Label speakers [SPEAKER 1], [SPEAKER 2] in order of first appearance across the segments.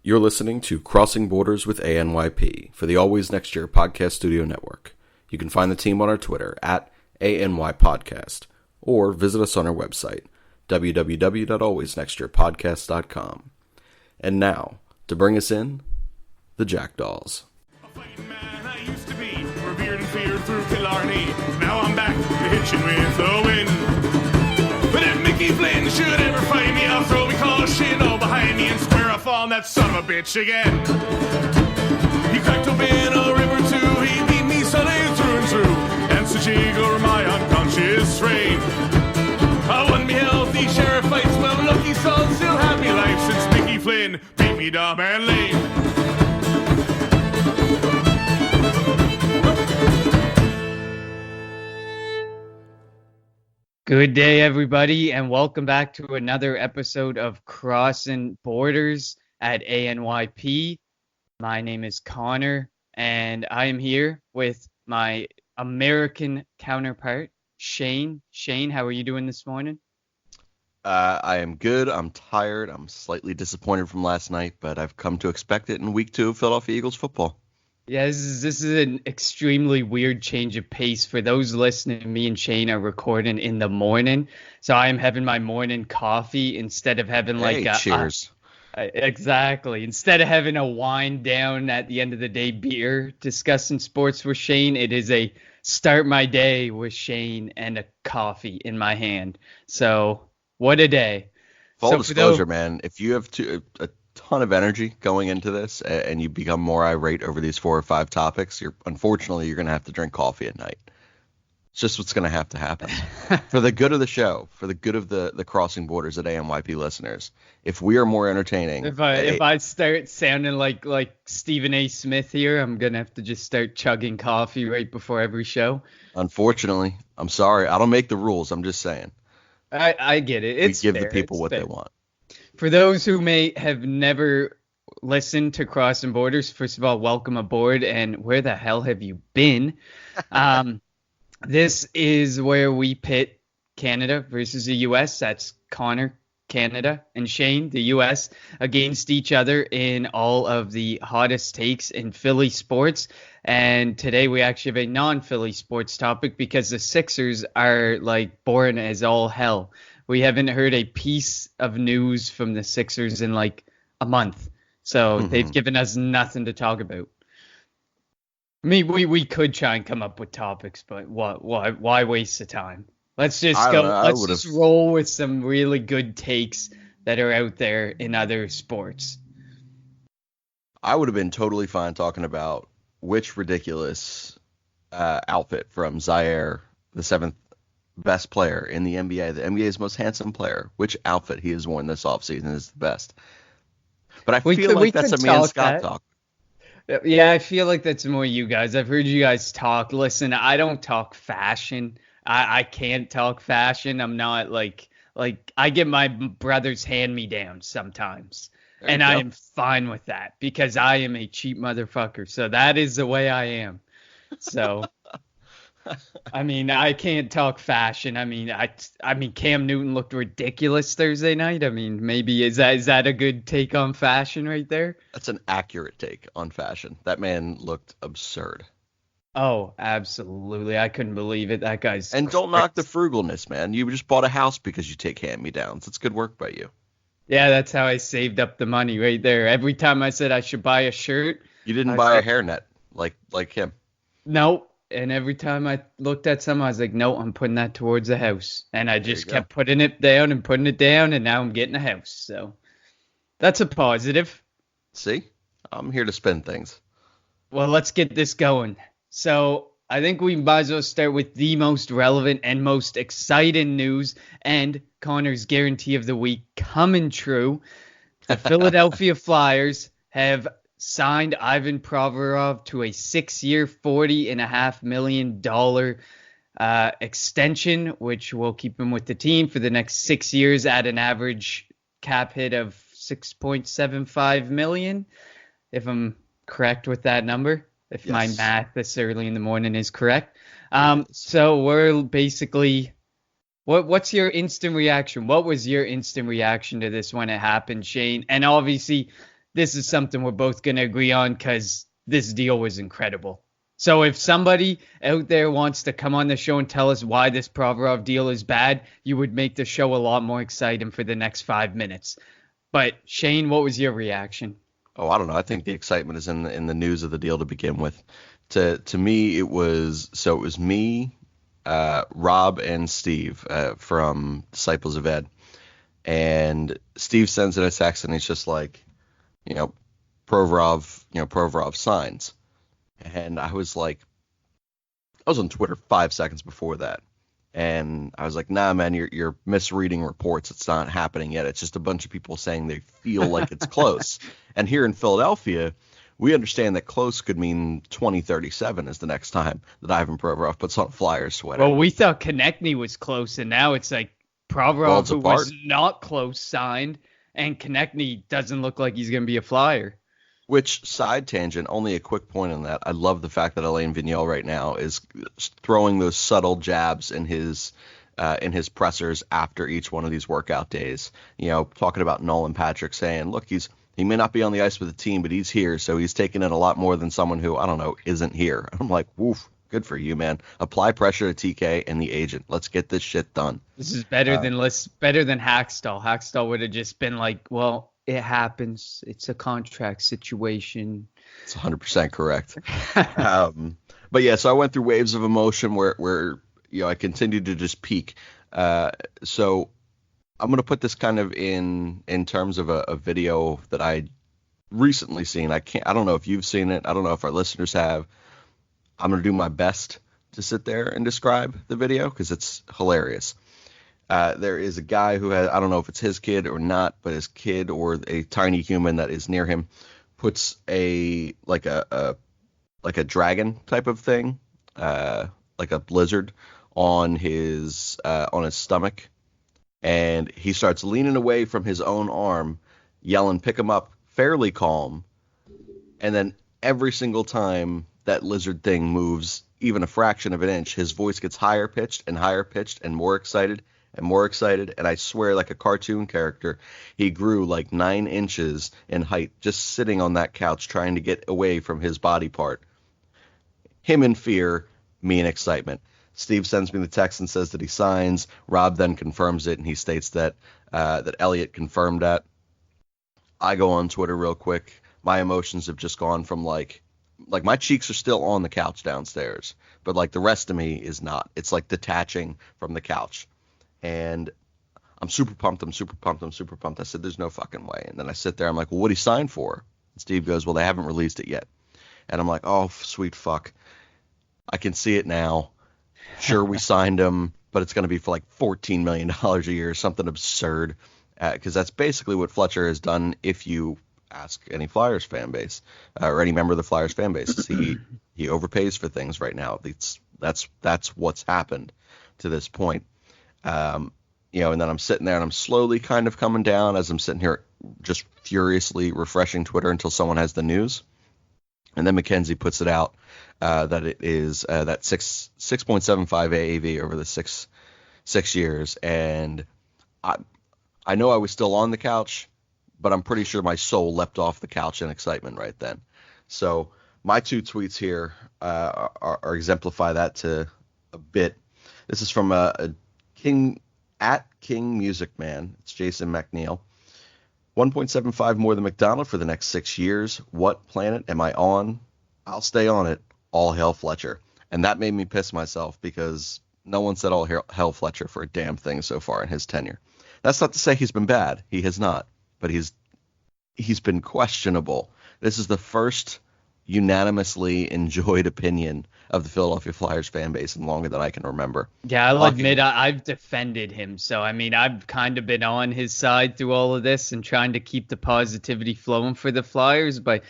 [SPEAKER 1] You're listening to Crossing Borders with ANYP for the Always Next Year Podcast Studio Network. You can find the team on our Twitter at ANYPodcast or visit us on our website, www.alwaysnextyearpodcast.com. And now, to bring us in, the Jackdaws.
[SPEAKER 2] A fighting man I used to be, revered and feared through Killarney. Now I'm back to hitching with the wind. But if Mickey Flynn should ever find me, I'll throw me caution all behind me and square off on that son of a bitch again. He cracked open a river too, he beat me Sunday through and through, and so jig over my unconscious frame. I won me healthy sheriff fights, well lucky son, still happy life since Mickey Flynn beat me dumb and lame.
[SPEAKER 3] Good day, everybody, and welcome back to another episode of Crossing Borders at ANYP. My name is Connor, and I am here with my American counterpart, Shane. Shane, how are you doing this morning?
[SPEAKER 1] I am good. I'm tired. I'm slightly disappointed from last night, but I've come to expect it in week 2 of Philadelphia Eagles football.
[SPEAKER 3] Yeah, this is an extremely weird change of pace. For those listening, me and Shane are recording in the morning, so I am having my morning coffee instead of having
[SPEAKER 1] cheers.
[SPEAKER 3] Exactly. Instead of having a wind down at the end of the day beer discussing sports with Shane, it is a start my day with Shane and a coffee in my hand. So what a day.
[SPEAKER 1] Full disclosure, man, if you have a ton of energy going into this and you become more irate over these 4 or 5 topics, unfortunately you're going to have to drink coffee at night. It's just what's going to happen for the good of the show, for the good of the Crossing Borders at ANYP listeners. If we are more entertaining,
[SPEAKER 3] if I start sounding like Stephen A. Smith here, I'm going to have to just start chugging coffee right before every show.
[SPEAKER 1] Unfortunately, I'm sorry. I don't make the rules. I'm just saying.
[SPEAKER 3] I get it.
[SPEAKER 1] We give the people what they want.
[SPEAKER 3] For those who may have never listened to Crossing Borders, first of all, welcome aboard, and where the hell have you been? This is where we pit Canada versus the U.S. That's Connor, Canada, and Shane, the U.S., against each other in all of the hottest takes in Philly sports. And today we actually have a non-Philly sports topic because the Sixers are like boring as all hell. We haven't heard a piece of news from the Sixers in like a month. So they've given us nothing to talk about. I mean, we could try and come up with topics, but why waste the time? Let's just just roll with some really good takes that are out there in other sports.
[SPEAKER 1] I would have been totally fine talking about which ridiculous outfit from Zaire, the 7th best player in the NBA, the NBA's most handsome player, which outfit he has worn this offseason is the best. But I feel like that's a me and Scott talk.
[SPEAKER 3] Yeah, I feel like that's more you guys. I've heard you guys talk. Listen, I don't talk fashion. I can't talk fashion. I'm not like I get my brother's hand-me-downs sometimes. And I am fine with that because I am a cheap motherfucker. So that is the way I am. So I mean, I can't talk fashion. I mean, Cam Newton looked ridiculous Thursday night. I mean, maybe is that a good take on fashion right there?
[SPEAKER 1] That's an accurate take on fashion. That man looked absurd.
[SPEAKER 3] Oh, absolutely. I couldn't believe it. That guy's
[SPEAKER 1] And don't knock the frugalness, man. You just bought a house because you take hand-me-downs. It's good work by you.
[SPEAKER 3] Yeah, that's how I saved up the money right there. Every time I said I should buy a shirt.
[SPEAKER 1] You didn't buy a hairnet like him.
[SPEAKER 3] Nope. And every time I looked at something, I was like, no, I'm putting that towards the house. And I just kept putting it down, and now I'm getting a house. So that's a positive.
[SPEAKER 1] See? I'm here to spend things.
[SPEAKER 3] Well, let's get this going. So I think we might as well start with the most relevant and most exciting news and Connor's guarantee of the week coming true. The Philadelphia Flyers have signed Ivan Provorov to a 6-year, $40.5 million extension, which will keep him with the team for the next 6 years at an average cap hit of $6.75 million, if I'm correct with that number. If my math this early in the morning is correct. So we're basically, what's your instant reaction? What was your instant reaction to this when it happened, Shane? And obviously, this is something we're both going to agree on because this deal was incredible. So if somebody out there wants to come on the show and tell us why this Provorov deal is bad, you would make the show a lot more exciting for the next 5 minutes. But Shane, what was your reaction?
[SPEAKER 1] Oh, I don't know. I think the excitement is in the news of the deal to begin with. To me, it was me, Rob, and Steve from Disciples of Ed. And Steve sends in a text, and he's just like, Provorov signs. And I was on Twitter 5 seconds before that. And I was like, nah, man, you're misreading reports. It's not happening yet. It's just a bunch of people saying they feel like it's close. And here in Philadelphia, we understand that close could mean 2037 is the next time that Ivan Provorov puts on a Flyers sweater.
[SPEAKER 3] Well, we thought Konechny was close, and now it's like Provorov, who was not close, signed, and Konechny doesn't look like he's going to be a Flyer.
[SPEAKER 1] Which, side tangent, only a quick point on that. I love the fact that Alain Vigneault right now is throwing those subtle jabs in his pressers after each one of these workout days. Talking about Nolan Patrick saying, look, he may not be on the ice with the team, but he's here, so he's taking it a lot more than someone who, I don't know, isn't here. I'm like, woof, good for you, man. Apply pressure to TK and the agent. Let's get this shit done.
[SPEAKER 3] This is better than Hackstall. Hackstall would have just been like, well, it happens. It's a contract situation.
[SPEAKER 1] It's 100% correct. But yeah, so I went through waves of emotion where I continued to just peak. So I'm going to put this kind of in terms of a video that I recently seen. I don't know if you've seen it. I don't know if our listeners have. I'm going to do my best to sit there and describe the video because it's hilarious. There is a guy who has, I don't know if it's his kid or not, but his kid or a tiny human that is near him puts a dragon type of thing, like a lizard on his stomach. And he starts leaning away from his own arm, yelling, pick him up, fairly calm. And then every single time that lizard thing moves even a fraction of an inch, his voice gets higher pitched and more excited. And I swear, like a cartoon character, he grew like 9 inches in height just sitting on that couch trying to get away from his body part. Him in fear, me in excitement. Steve sends me the text and says that he signs. Rob then confirms it, and he states that Elliot confirmed that. I go on Twitter real quick. My emotions have just gone from like my cheeks are still on the couch downstairs, but like the rest of me is not. It's like detaching from the couch. And I'm super pumped. I said, there's no fucking way. And then I sit there. I'm like, well, what'd he sign for? And Steve goes, well, they haven't released it yet. And I'm like, oh, sweet fuck. I can see it now. Sure, we signed him, but it's going to be for like $14 million a year, something absurd. Because that's basically what Fletcher has done if you ask any Flyers fan base or any member of the Flyers fan base. He overpays for things right now. That's what's happened to this point. And then I'm sitting there and I'm slowly kind of coming down as I'm sitting here just furiously refreshing Twitter until someone has the news. And then Mackenzie puts it out that it is that 6.75 AAV over the six years. And I know I was still on the couch, but I'm pretty sure my soul leapt off the couch in excitement right then. So my 2 tweets here are exemplify that to a bit. This is from a King Music Man. It's Jason McNeil. 1.75 more than McDonald for the next 6 years. What planet am I on? I'll stay on it. All hail Fletcher. And that made me piss myself because no one said all hail Fletcher for a damn thing so far in his tenure. That's not to say he's been bad. He has not. But he's been questionable. This is the first unanimously enjoyed opinion of the Philadelphia Flyers fan base in longer than I can remember.
[SPEAKER 3] Yeah, I'll admit I've defended him. So, I mean, I've kind of been on his side through all of this and trying to keep the positivity flowing for the Flyers. But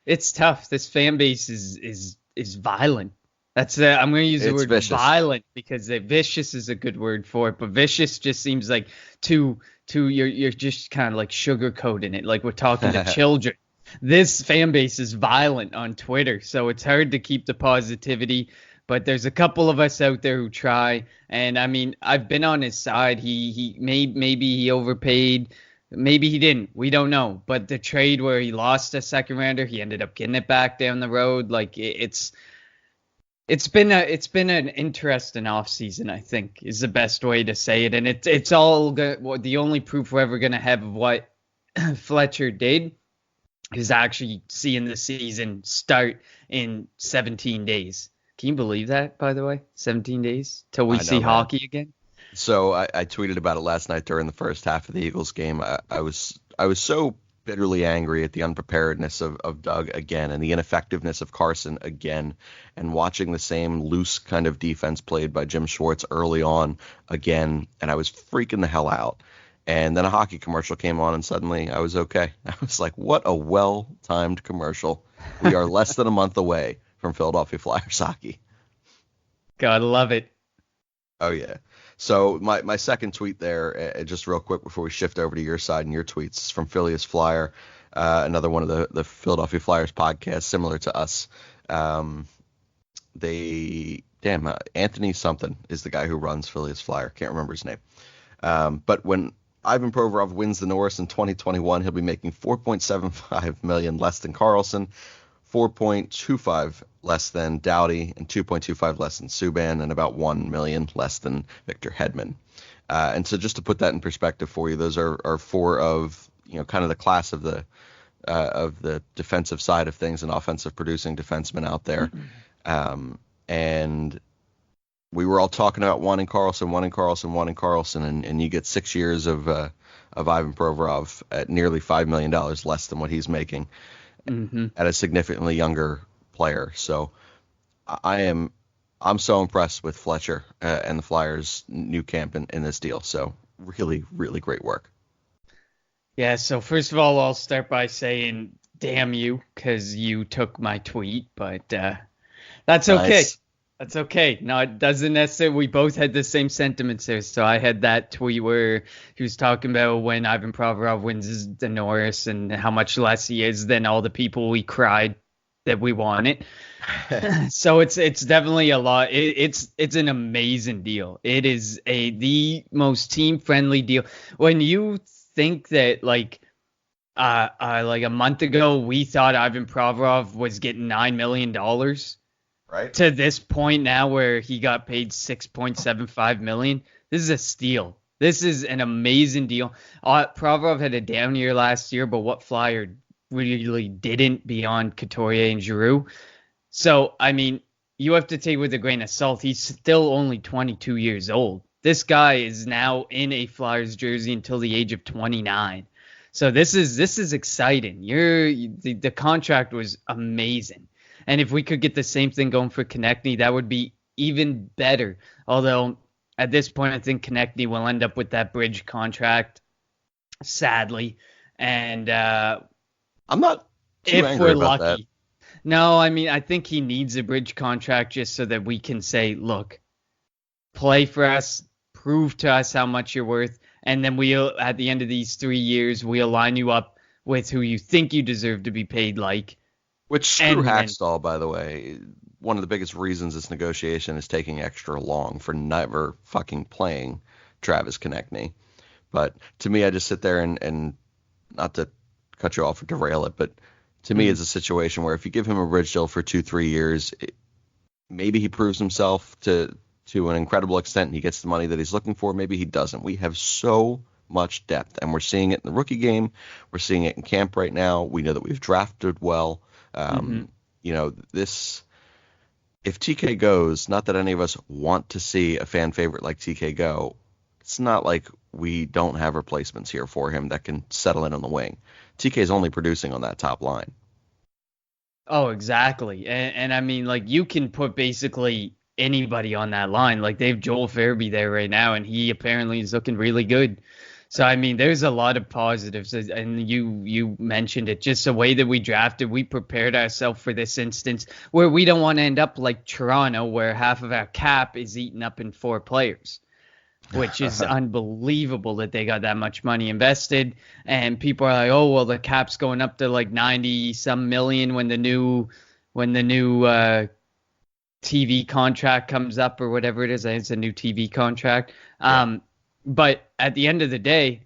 [SPEAKER 3] it's tough. This fan base is violent. That's I'm going to use the word vicious. Violent because vicious is a good word for it. But vicious just seems like you're just kind of like sugarcoating it. Like we're talking to children. This fan base is violent on Twitter, so it's hard to keep the positivity. But there's a couple of us out there who try, and I mean, I've been on his side. Maybe he overpaid Maybe he didn't. We don't know. But the trade where he lost a second rounder, he ended up getting it back down the road. Like it's been an interesting offseason, I think, is the best way to say it. And it's all good. The only proof we're ever gonna have of what Fletcher did is actually seeing the season start in 17 days. Can you believe that, by the way? 17 days till we see hockey again?
[SPEAKER 1] So I tweeted about it last night during the first half of the Eagles game. I was so bitterly angry at the unpreparedness of Doug again and the ineffectiveness of Carson again, and watching the same loose kind of defense played by Jim Schwartz early on again, and I was freaking the hell out. And then a hockey commercial came on, and suddenly I was okay. I was like, what a well-timed commercial. We are less than a month away from Philadelphia Flyers hockey.
[SPEAKER 3] Gotta love it.
[SPEAKER 1] Oh, yeah. So my second tweet there, just real quick before we shift over to your side and your tweets, is from Phileas Flyer, another one of the Philadelphia Flyers podcasts, similar to us. Anthony something is the guy who runs Phileas Flyer. Can't remember his name. But when Ivan Provorov wins the Norris in 2021, he'll be making $4.75 million less than Carlson, 4.25 less than Doughty, and 2.25 less than Subban, and about $1 million less than Victor Hedman. And so just to put that in perspective for you, those are four of, kind of the class of the defensive side of things and offensive producing defensemen out there. And we were all talking about wanting Carlson, and you get 6 years of Ivan Provorov at nearly $5 million less than what he's making at a significantly younger player. So I'm so impressed with Fletcher and the Flyers' new camp in this deal. So really, really great work.
[SPEAKER 3] Yeah, so first of all, I'll start by saying damn you, because you took my tweet, but that's okay.
[SPEAKER 1] Nice.
[SPEAKER 3] That's okay. No, it doesn't necessarily. We both had the same sentiments there. So I had that tweet where he was talking about when Ivan Provorov wins the Norris and how much less he is than all the people we cried that we wanted. So it's definitely a lot. It's an amazing deal. It is the most team friendly deal. When you think that like a month ago we thought Ivan Provorov was getting $9 million.
[SPEAKER 1] Right.
[SPEAKER 3] To this point now where he got paid $6.75 million, this is a steal. This is an amazing deal. Provorov had a down year last year, but what Flyer really didn't beyond Couturier and Giroux? So, I mean, you have to take with a grain of salt. He's still only 22 years old. This guy is now in a Flyers jersey until the age of 29. So this is exciting. The contract was amazing. And if we could get the same thing going for Konechny, that would be even better. Although at this point, I think Konechny will end up with that bridge contract, sadly. And
[SPEAKER 1] I'm not too
[SPEAKER 3] if
[SPEAKER 1] angry
[SPEAKER 3] we're
[SPEAKER 1] about
[SPEAKER 3] lucky.
[SPEAKER 1] that.
[SPEAKER 3] No, I mean, I think he needs a bridge contract just so that we can say, look, play for us, prove to us how much you're worth, and then we'll, at the end of these 3 years, we'll line you up with who you think you deserve to be paid like.
[SPEAKER 1] Which, screw Hackstall, by the way, one of the biggest reasons this negotiation is taking extra long for never fucking playing Travis Konechny. But to me, I just sit there and not to cut you off or derail it, but to me, it's a situation where if you give him a bridge deal for 2-3 years, maybe he proves himself to an incredible extent and he gets the money that he's looking for. Maybe he doesn't. We have so much depth, and we're seeing it in the rookie game. We're seeing it in camp right now. We know that we've drafted well. This, if TK goes, not that any of us want to see a fan favorite like TK go, it's not like we don't have replacements here for him that can settle in on the wing. TK is only producing on that top line.
[SPEAKER 3] Oh, exactly. And I mean, like, you can put basically anybody on that line. Like, they have Joel Farabee there right now, and he apparently is looking really good. So, I mean, there's a lot of positives, and you mentioned it, just the way that we drafted. We prepared ourselves for this instance where we don't want to end up like Toronto, where half of our cap is eaten up in 4 players, which is unbelievable that they got that much money invested. And people are like, oh, well, the cap's going up to like 90-some million when the new TV contract comes up or whatever it is. I think it's a new TV contract. Yeah. But at the end of the day,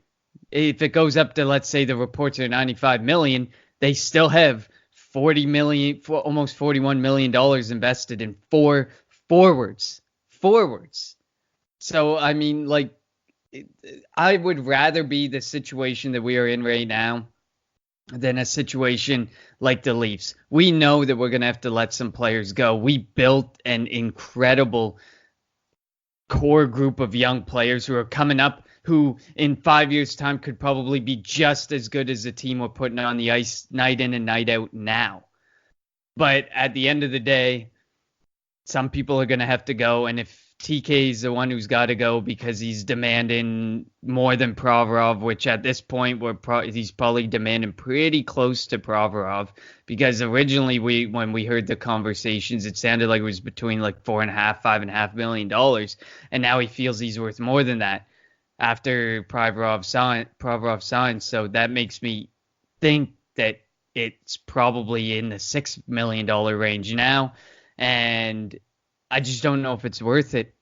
[SPEAKER 3] if it goes up to, let's say the reports are 95 million, they still have 40 million, almost 41 million dollars invested in 4 forwards. So I mean, like, I would rather be the situation that we are in right now than a situation like the Leafs. We know that we're going to have to let some players go. We built an incredible core group of young players who are coming up, who in 5 years' time could probably be just as good as the team we're putting on the ice night in and night out now. But at the end of the day, some people are going to have to go. And if TK is the one who's got to go because he's demanding more than Provorov, which at this point he's probably demanding pretty close to Provorov, because originally when we heard the conversations, it sounded like it was between like $4.5 million, $5.5 million, and now he feels he's worth more than that after Provorov signed. So that makes me think that it's probably in the $6 million range now, and I just don't know if it's worth it.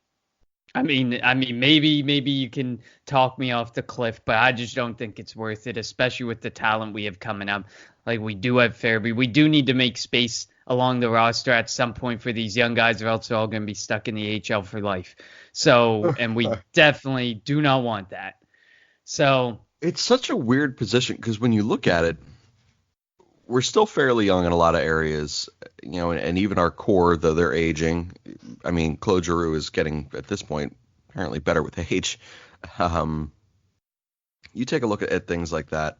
[SPEAKER 3] I mean, maybe you can talk me off the cliff, but I just don't think it's worth it, especially with the talent we have coming up. Like, we do have Fairby. We do need to make space along the roster at some point for these young guys, or else they're all going to be stuck in the AHL for life. So, and we definitely do not want that. So
[SPEAKER 1] it's such a weird position, because when you look at it, we're still fairly young in a lot of areas, you know, and even our core, though they're aging. I mean, Claude Giroux is getting, at this point, apparently better with age. You take a look at things like that.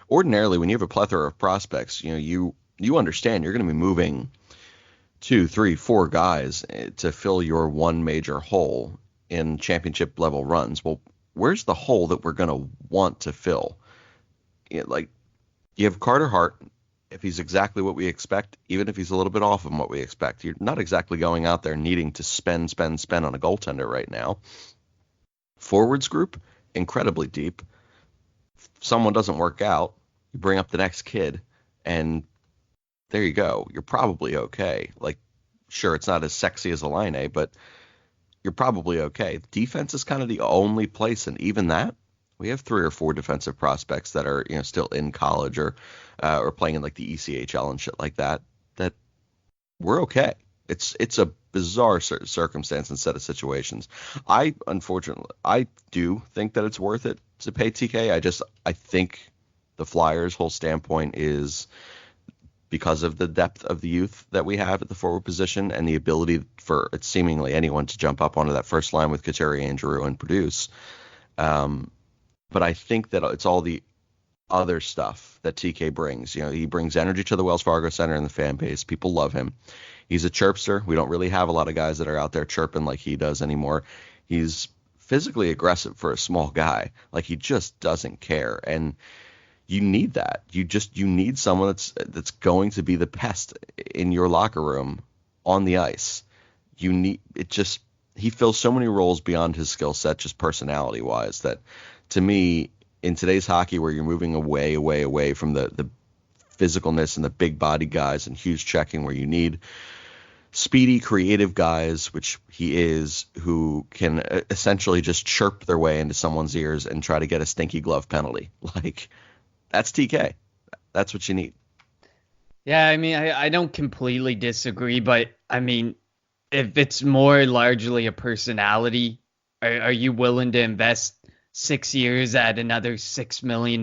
[SPEAKER 1] Ordinarily, when you have a plethora of prospects, you know, you understand you're going to be moving 2, 3, 4 guys to fill your one major hole in championship level runs. Well, where's the hole that we're going to want to fill? Like, you have Carter Hart. If he's exactly what we expect, even if he's a little bit off of what we expect, you're not exactly going out there needing to spend on a goaltender right now. Forwards group, incredibly deep. If someone doesn't work out, you bring up the next kid, and there you go. You're probably okay. Like, sure, it's not as sexy as a line A, but you're probably okay. Defense is kind of the only place, and even that, we have 3 or 4 defensive prospects that are, you know, still in college or playing in like the ECHL and shit like that. That we're okay. It's a bizarre circumstance and set of situations. I do think that it's worth it to pay TK. I think the Flyers' whole standpoint is because of the depth of the youth that we have at the forward position and the ability for seemingly anyone to jump up onto that first line with Couturier and Giroux and produce. But I think that it's all the other stuff that TK brings. You know, he brings energy to the Wells Fargo Center and the fan base. People love him. He's a chirpster. We don't really have a lot of guys that are out there chirping like he does anymore. He's physically aggressive for a small guy. Like, he just doesn't care. And you need that. You need someone that's going to be the pest in your locker room on the ice. He fills so many roles beyond his skill set, just personality wise, that to me, in today's hockey, where you're moving away from the physicalness and the big body guys and huge checking, where you need speedy, creative guys, which he is, who can essentially just chirp their way into someone's ears and try to get a stinky glove penalty. Like, that's TK. That's what you need.
[SPEAKER 3] Yeah, I mean, I don't completely disagree, but I mean, if it's more largely a personality, are you willing to invest 6 years at another $6 million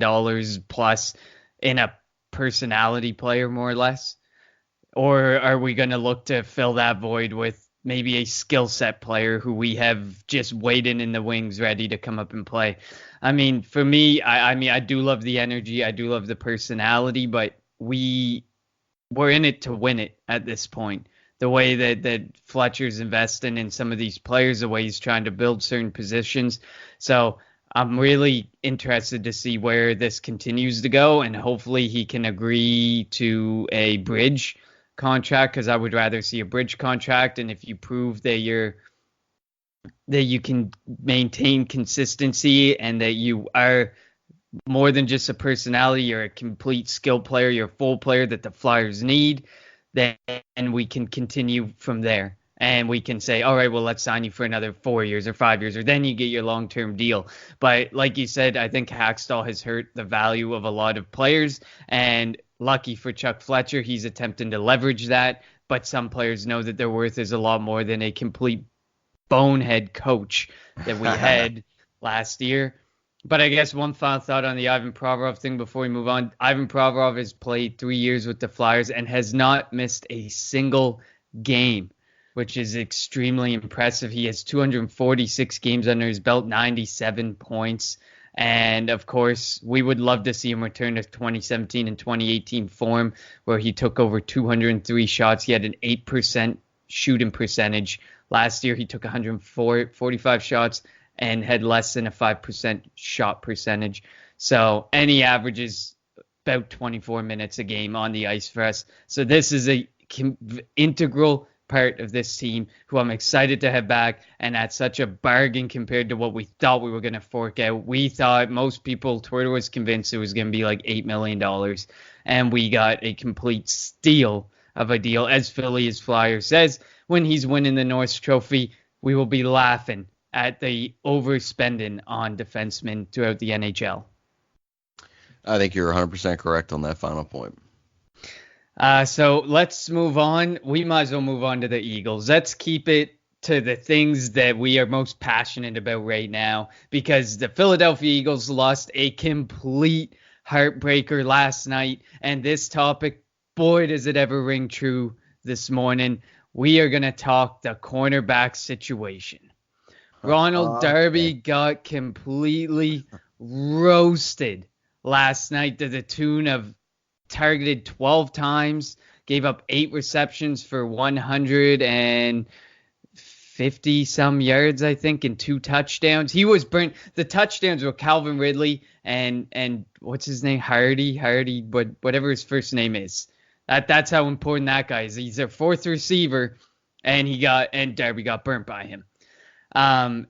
[SPEAKER 3] plus in a personality player, more or less? Or are we going to look to fill that void with maybe a skill set player who we have just waiting in the wings, ready to come up and play? I mean, for me, I do love the energy. I do love the personality, but we're in it to win it at this point. The way that Fletcher's investing in some of these players, the way he's trying to build certain positions. So I'm really interested to see where this continues to go, and hopefully he can agree to a bridge contract, because I would rather see a bridge contract. And if you prove that you can maintain consistency and that you are more than just a personality, you're a complete skill player, you're a full player that the Flyers need, then we can continue from there. and we can say, all right, well, let's sign you for another 4 years or 5 years, or then you get your long-term deal. But like you said, I think Hackstall has hurt the value of a lot of players, and lucky for Chuck Fletcher, he's attempting to leverage that. But some players know that their worth is a lot more than a complete bonehead coach that we had last year. But I guess one final thought on the Ivan Provorov thing before we move on. Ivan Provorov has played 3 years with the Flyers and has not missed a single game, which is extremely impressive. He has 246 games under his belt, 97 points. And, of course, we would love to see him return to 2017 and 2018 form, where he took over 203 shots. He had an 8% shooting percentage. Last year, he took 145 shots and had less than a 5% shot percentage. So, and he averages about 24 minutes a game on the ice for us. So this is a integral part of this team who I'm excited to have back, and at such a bargain compared to what we thought we were going to fork out. We thought, most people, Twitter was convinced it was going to be like $8 million, and we got a complete steal of a deal. As Phillies Flyer says, when he's winning the Norris Trophy, we will be laughing at the overspending on defensemen throughout the NHL.
[SPEAKER 1] I think you're 100% correct on that final point.
[SPEAKER 3] So let's move on. We might as well move on to the Eagles. Let's keep it to the things that we are most passionate about right now, because the Philadelphia Eagles lost a complete heartbreaker last night. And this topic, boy, does it ever ring true this morning. We are going to talk the cornerback situation. Ronald Darby got completely roasted last night to the tune of targeted 12 times, gave up 8 receptions for 150 some yards, I think, and 2 touchdowns. He was burnt. The touchdowns were Calvin Ridley and what's his name? Hardy, whatever his first name is. That's how important that guy is. He's their 4th receiver, and Darby got burnt by him. And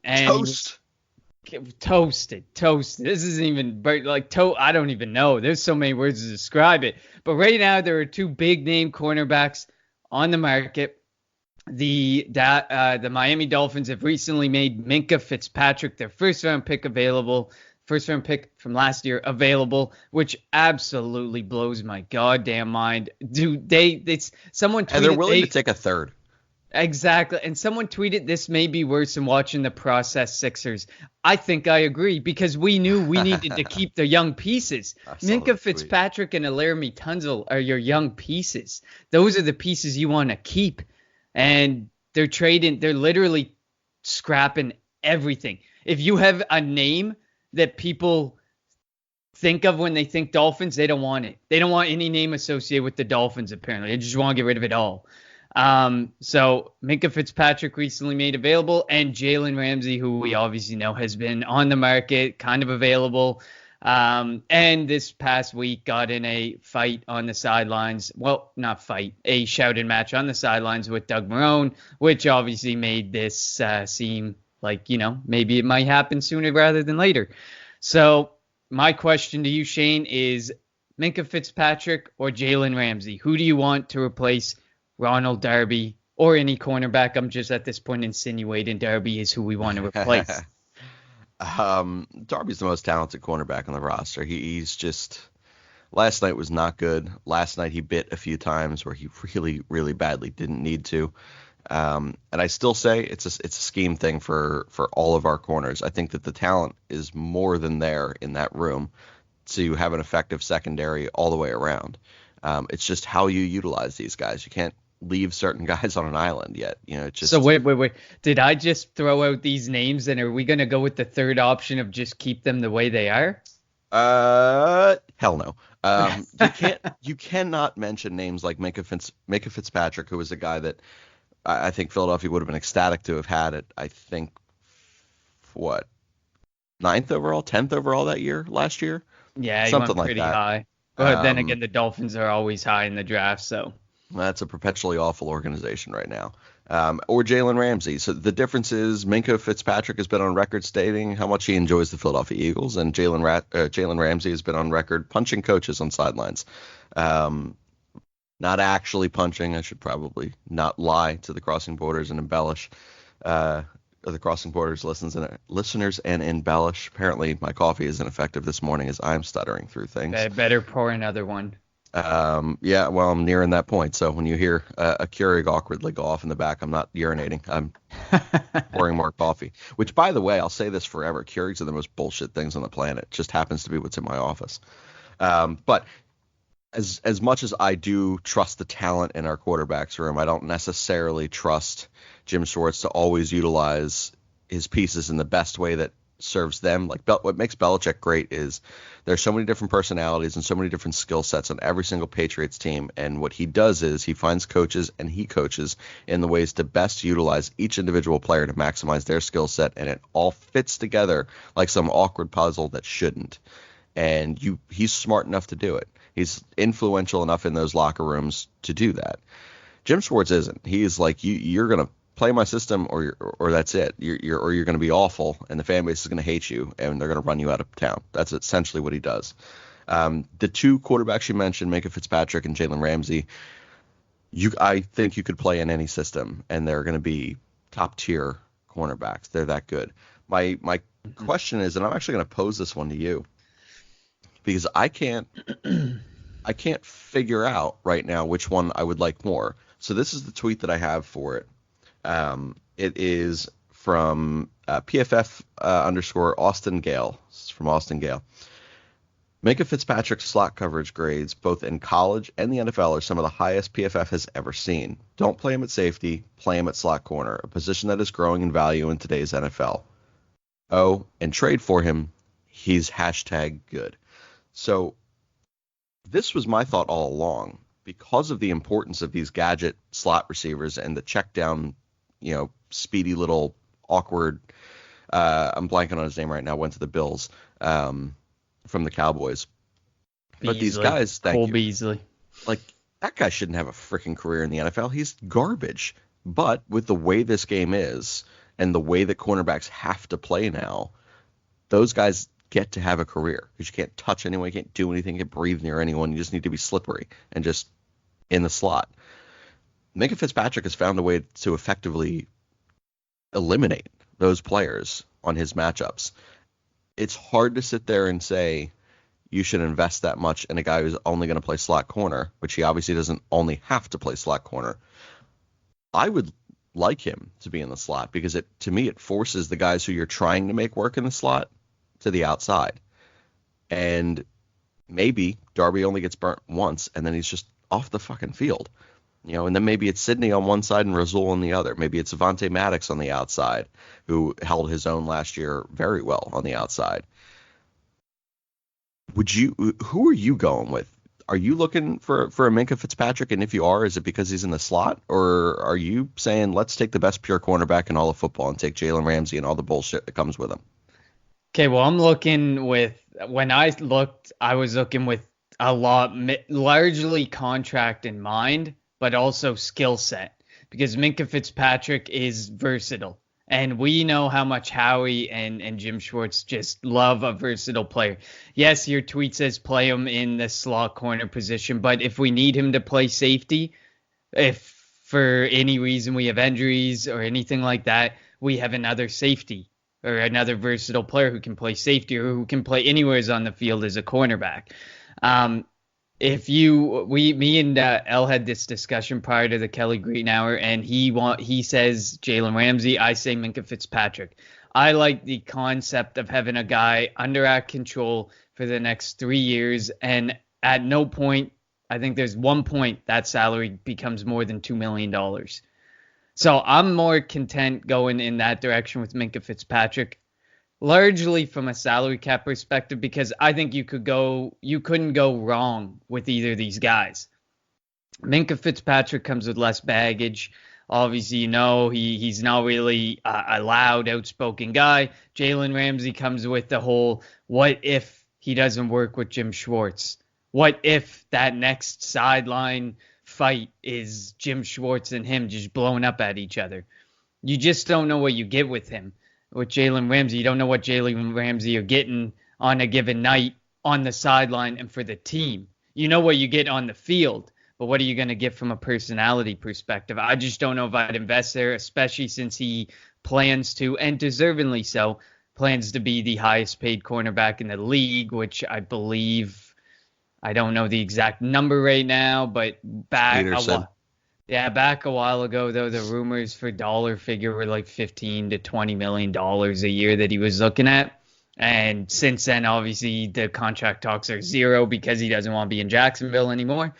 [SPEAKER 3] toasted. This isn't even like I don't even know. There's so many words to describe it. But right now there are 2 big name cornerbacks on the market. The Miami Dolphins have recently made Minkah Fitzpatrick their first round pick from last year available, which absolutely blows my goddamn mind. Dude, someone tweeted,
[SPEAKER 1] and they're willing to take a third.
[SPEAKER 3] Exactly. And someone tweeted, this may be worse than watching the process Sixers. I think I agree, because we knew we needed to keep the young pieces. Minkah Fitzpatrick and Laramie Tunsil are your young pieces. Those are the pieces you want to keep. And they're literally scrapping everything. If you have a name that people think of when they think Dolphins, they don't want it. They don't want any name associated with the Dolphins, apparently. They just want to get rid of it all. So Minkah Fitzpatrick recently made available, and Jalen Ramsey, who we obviously know has been on the market, kind of available. And this past week got in a fight on the sidelines. Well, not fight, a shouted match on the sidelines with Doug Marrone, which obviously made this seem like, maybe it might happen sooner rather than later. So my question to you, Shane, is Minkah Fitzpatrick or Jalen Ramsey? Who do you want to replace Ronald Darby, or any cornerback? I'm just at this point insinuating Darby is who we want to replace.
[SPEAKER 1] Darby's the most talented cornerback on the roster. He's just, last night was not good. Last night he bit a few times where he really, really badly didn't need to. And I still say it's a scheme thing for all of our corners. I think that the talent is more than there in that room to have an effective secondary all the way around. It's just how you utilize these guys. You can't leave certain guys on an island yet. It's just. So
[SPEAKER 3] wait. Did I just throw out these names, and are we going to go with the third option of just keep them the way they are?
[SPEAKER 1] Hell no. You cannot mention names like Minkah Fitzpatrick, who was a guy that I think Philadelphia would have been ecstatic to have had it. I think 9th overall, 10th overall that year, last year.
[SPEAKER 3] Yeah,
[SPEAKER 1] something
[SPEAKER 3] went pretty
[SPEAKER 1] like that.
[SPEAKER 3] High. But then again, the Dolphins are always high in the draft, so.
[SPEAKER 1] That's a perpetually awful organization right now. Or Jalen Ramsey. So the difference is Minkah Fitzpatrick has been on record stating how much he enjoys the Philadelphia Eagles, and Jalen Ramsey has been on record punching coaches on sidelines. Now, not actually punching. I should probably not lie to the Crossing Borders and embellish, or the Crossing Borders listeners and embellish. Apparently, my coffee isn't effective this morning as I'm stuttering through things.
[SPEAKER 3] Better pour another one.
[SPEAKER 1] Yeah, well, I'm nearing that point. So when you hear a Keurig awkwardly go off in the back, I'm not urinating. I'm pouring more coffee. Which, by the way, I'll say this forever. Keurigs are the most bullshit things on the planet. It just happens to be what's in my office. But as much as I do trust the talent in our quarterbacks room, I don't necessarily trust Jim Schwartz to always utilize his pieces in the best way that serves them. Like what makes Belichick great is there's so many different personalities and so many different skill sets on every single Patriots team. And what he does is he finds coaches and he coaches in the ways to best utilize each individual player to maximize their skill set. And it all fits together like some awkward puzzle that shouldn't. And he's smart enough to do it. He's influential enough in those locker rooms to do that. Jim Schwartz isn't. He is like, you're going to play my system or that's it. You're going to be awful and the fan base is going to hate you and they're going to run you out of town. That's essentially what he does. The two quarterbacks you mentioned, Minkah Fitzpatrick and Jalen Ramsey, I think you could play in any system and they're going to be top tier cornerbacks. They're that good. My question is, and I'm actually going to pose this one to you because I can't figure out right now which one I would like more. So this is the tweet that I have for it. It is from PFF _ Austin Gale. This is from Austin Gale. Minkah Fitzpatrick's slot coverage grades, both in college and the NFL, are some of the highest PFF has ever seen. Don't play him at safety, play him at slot corner, a position that is growing in value in today's NFL. Oh, and trade for him, he's #good. So this was my thought all along. Because of the importance of these gadget slot receivers and the check down, speedy little awkward, I'm blanking on his name right now, went to the Bills from the Cowboys.
[SPEAKER 3] Beasley.
[SPEAKER 1] But these guys,
[SPEAKER 3] Cole Beasley.
[SPEAKER 1] Like, that guy shouldn't have a freaking career in the NFL. He's garbage. But with the way this game is and the way that cornerbacks have to play now, those guys get to have a career because you can't touch anyone, you can't do anything, you can't breathe near anyone. You just need to be slippery and just in the slot. Minkah Fitzpatrick has found a way to effectively eliminate those players on his matchups. It's hard to sit there and say you should invest that much in a guy who's only going to play slot corner, which he obviously doesn't only have to play slot corner. I would like him to be in the slot because to me it forces the guys who you're trying to make work in the slot to the outside. And maybe Darby only gets burnt once and then he's just off the fucking field. And then maybe it's Sidney on one side and Rasul on the other. Maybe it's Avonte Maddox on the outside, who held his own last year very well on the outside. Who are you going with? Are you looking for a Minkah Fitzpatrick? And if you are, is it because he's in the slot? Or are you saying, let's take the best pure cornerback in all of football and take Jalen Ramsey and all the bullshit that comes with him?
[SPEAKER 3] Okay, well, I'm looking with, when I was looking with a lot, largely contract in mind, but also skill set, because Minkah Fitzpatrick is versatile. And we know how much Howie and Jim Schwartz just love a versatile player. Yes, your tweet says play him in the slot corner position, but if we need him to play safety, if for any reason we have injuries or anything like that, we have another safety or another versatile player who can play safety or who can play anywhere on the field as a cornerback. Me and Elle had this discussion prior to the Kelly Green Hour, and he says Jalen Ramsey, I say Minkah Fitzpatrick. I like the concept of having a guy under our control for the next 3 years, and at no point, I think there's one point that salary becomes more than $2 million. So I'm more content going in that direction with Minkah Fitzpatrick, largely from a salary cap perspective, because I think you couldn't go wrong with either of these guys. Minkah Fitzpatrick comes with less baggage. Obviously, he's not really a loud, outspoken guy. Jalen Ramsey comes with the whole, what if he doesn't work with Jim Schwartz? What if that next sideline fight is Jim Schwartz and him just blowing up at each other? You just don't know what you get with him. With Jalen Ramsey, you don't know what Jalen Ramsey are getting on a given night on the sideline and for the team. You know what you get on the field, but but what are you going to get from a personality perspective? I just don't know if I'd invest there, especially since he plans to, and deservingly so, plans to be the highest paid cornerback in the league, which I believe, I don't know the exact number right now, but back a while ago, though, the rumors for dollar figure were like $15 to $20 million a year that he was looking at. And since then, obviously, the contract talks are zero because he doesn't want to be in Jacksonville anymore.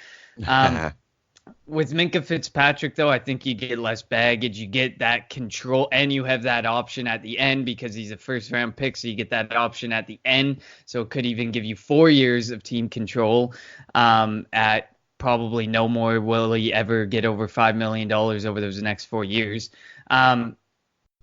[SPEAKER 3] With Minkah Fitzpatrick, though, I think you get less baggage. You get that control, and you have that option at the end because he's a first-round pick, so you get that option at the end. So it could even give you 4 years of team control at probably no more will he ever get over $5 million over those next 4 years. I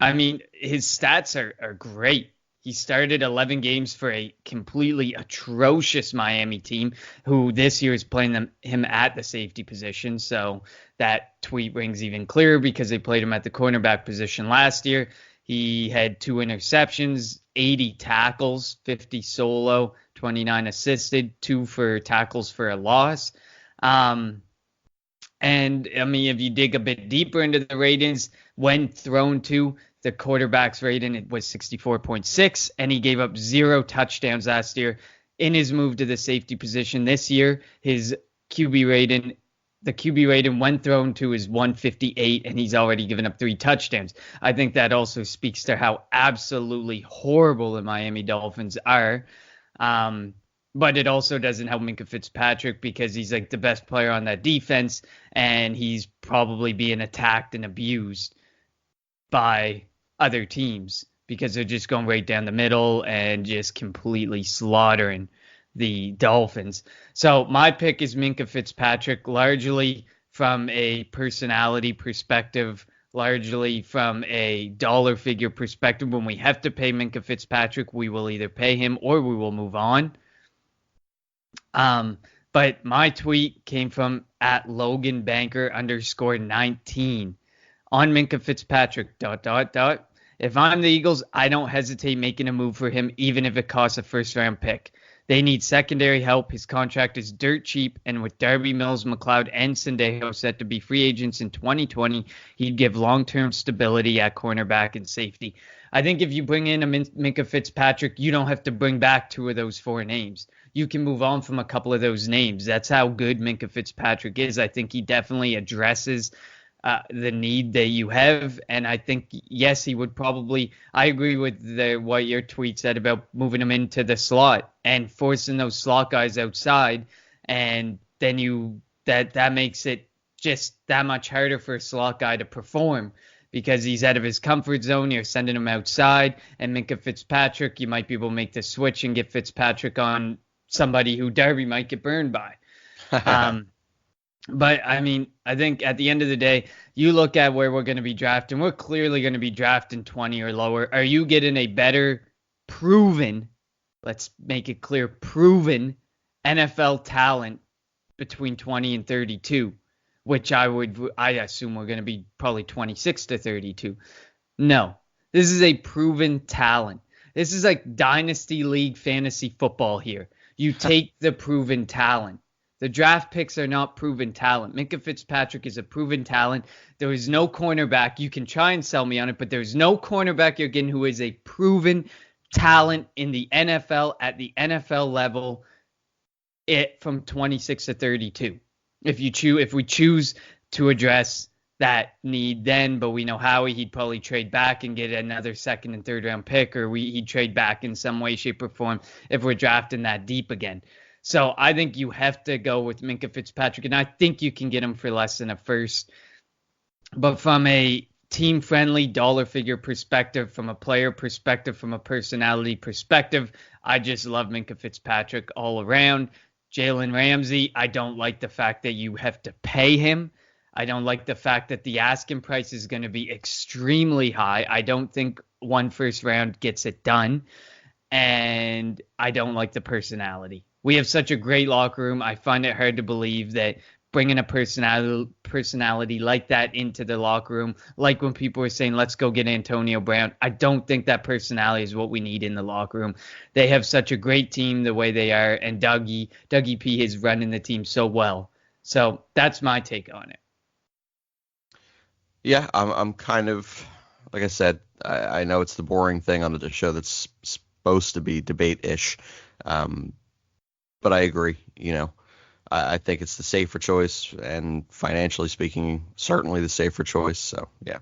[SPEAKER 3] mean, his stats are great. He started 11 games for a completely atrocious Miami team who this year is playing him at the safety position. So that tweet rings even clearer because they played him at the cornerback position last year. He had 2 interceptions, 80 tackles, 50 solo, 29 assisted, 2 for tackles for a loss. And I mean, if you dig a bit deeper into the ratings, when thrown to, the quarterback's rating, it was 64.6, and he gave up 0 touchdowns last year in his move to the safety position. This year, his QB rating when thrown to is 158, and he's already given up 3 touchdowns. I think that also speaks to how absolutely horrible the Miami Dolphins are. But it also doesn't help Minkah Fitzpatrick because he's like the best player on that defense, and he's probably being attacked and abused by other teams because they're just going right down the middle and just completely slaughtering the Dolphins. So my pick is Minkah Fitzpatrick, largely from a personality perspective, largely from a dollar figure perspective. When we have to pay Minkah Fitzpatrick, we will either pay him or we will move on. But my tweet came from @LoganBanker_19 on Minkah Fitzpatrick, ... If I'm the Eagles, I don't hesitate making a move for him, even if it costs a first-round pick. They need secondary help. His contract is dirt cheap, and with Darby, Mills, McLeod, and Sendejo set to be free agents in 2020, he'd give long-term stability at cornerback and safety. I think if you bring in a Minkah Fitzpatrick, you don't have to bring back 2 of those 4 names. You can move on from a couple of those names. That's how good Minkah Fitzpatrick is. I think he definitely addresses the need that you have. And I think, yes, he would probably, I agree with what your tweet said about moving him into the slot and forcing those slot guys outside. And then that makes it just that much harder for a slot guy to perform because he's out of his comfort zone. You're sending him outside, and Minkah Fitzpatrick, you might be able to make the switch and get Fitzpatrick on somebody who Darby might get burned by. But, I mean, I think at the end of the day, you look at where we're going to be drafting. We're clearly going to be drafting 20 or lower. Are you getting a better proven, let's make it clear, proven NFL talent between 20 and 32, which I assume we're going to be probably 26 to 32. No, this is a proven talent. This is like Dynasty League fantasy football here. You take the proven talent. The draft picks are not proven talent. Minkah Fitzpatrick is a proven talent. There is no cornerback. You can try and sell me on it, but there's no cornerback you're getting who is a proven talent in the NFL at the NFL level from 26 to 32. If we choose to address that need then, but we know Howie, he'd probably trade back and get another 2nd and 3rd round pick, or he'd trade back in some way, shape, or form if we're drafting that deep again. So I think you have to go with Minkah Fitzpatrick, and I think you can get him for less than a first. But from a team-friendly dollar figure perspective, from a player perspective, from a personality perspective, I just love Minkah Fitzpatrick all around. Jalen Ramsey, I don't like the fact that you have to pay him. I don't like the fact that the asking price is going to be extremely high. I don't think 1 first round gets it done. And I don't like the personality. We have such a great locker room. I find it hard to believe that bringing a personality like that into the locker room, like when people were saying, let's go get Antonio Brown, I don't think that personality is what we need in the locker room. They have such a great team the way they are, and Dougie P is running the team so well So that's my take on it.
[SPEAKER 1] Yeah, I'm kind of, like I said, I know it's the boring thing on the show that's supposed to be debate-ish, but I agree. I think it's the safer choice, and financially speaking, certainly the safer choice. So yeah,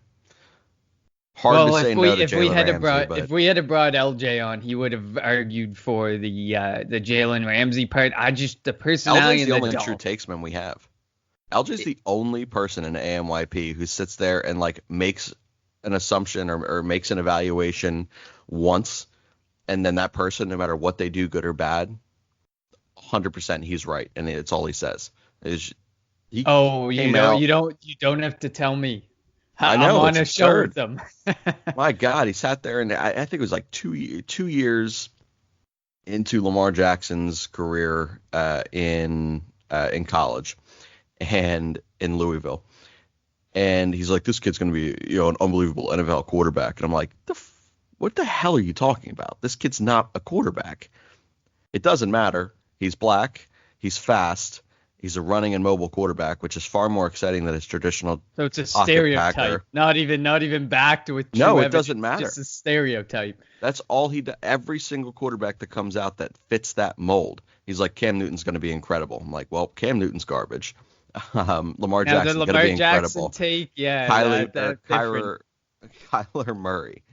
[SPEAKER 1] hard to say no to Jalen Ramsey, but
[SPEAKER 3] if we had brought LJ on, he would have argued for the Jalen Ramsey part. The personality
[SPEAKER 1] LJ's the
[SPEAKER 3] and
[SPEAKER 1] only
[SPEAKER 3] the
[SPEAKER 1] true takesman we have. LJ's the only person in ANYP who sits there and like makes an assumption or makes an evaluation once, and then that person, no matter what they do, good or bad, 100% he's right, and it's all he says.
[SPEAKER 3] You don't have to tell me.
[SPEAKER 1] I know,
[SPEAKER 3] I'm on a show with them.
[SPEAKER 1] My God, he sat there, and I think it was like 2 years into Lamar Jackson's career in college and in Louisville, and he's like, this kid's going to be an unbelievable NFL quarterback, and I'm like, what the hell are you talking about? This kid's not a quarterback. It doesn't matter. He's black. He's fast. He's a running and mobile quarterback, which is far more exciting than his traditional.
[SPEAKER 3] So it's a stereotype,
[SPEAKER 1] packer.
[SPEAKER 3] not even backed with.
[SPEAKER 1] No, it doesn't matter.
[SPEAKER 3] Just a stereotype.
[SPEAKER 1] That's all he does. Every single quarterback that comes out that fits that mold, he's like, Cam Newton's going to be incredible. I'm like, well, Cam Newton's garbage. Lamar Jackson's going to be incredible.
[SPEAKER 3] Take, yeah,
[SPEAKER 1] Kyler Murray,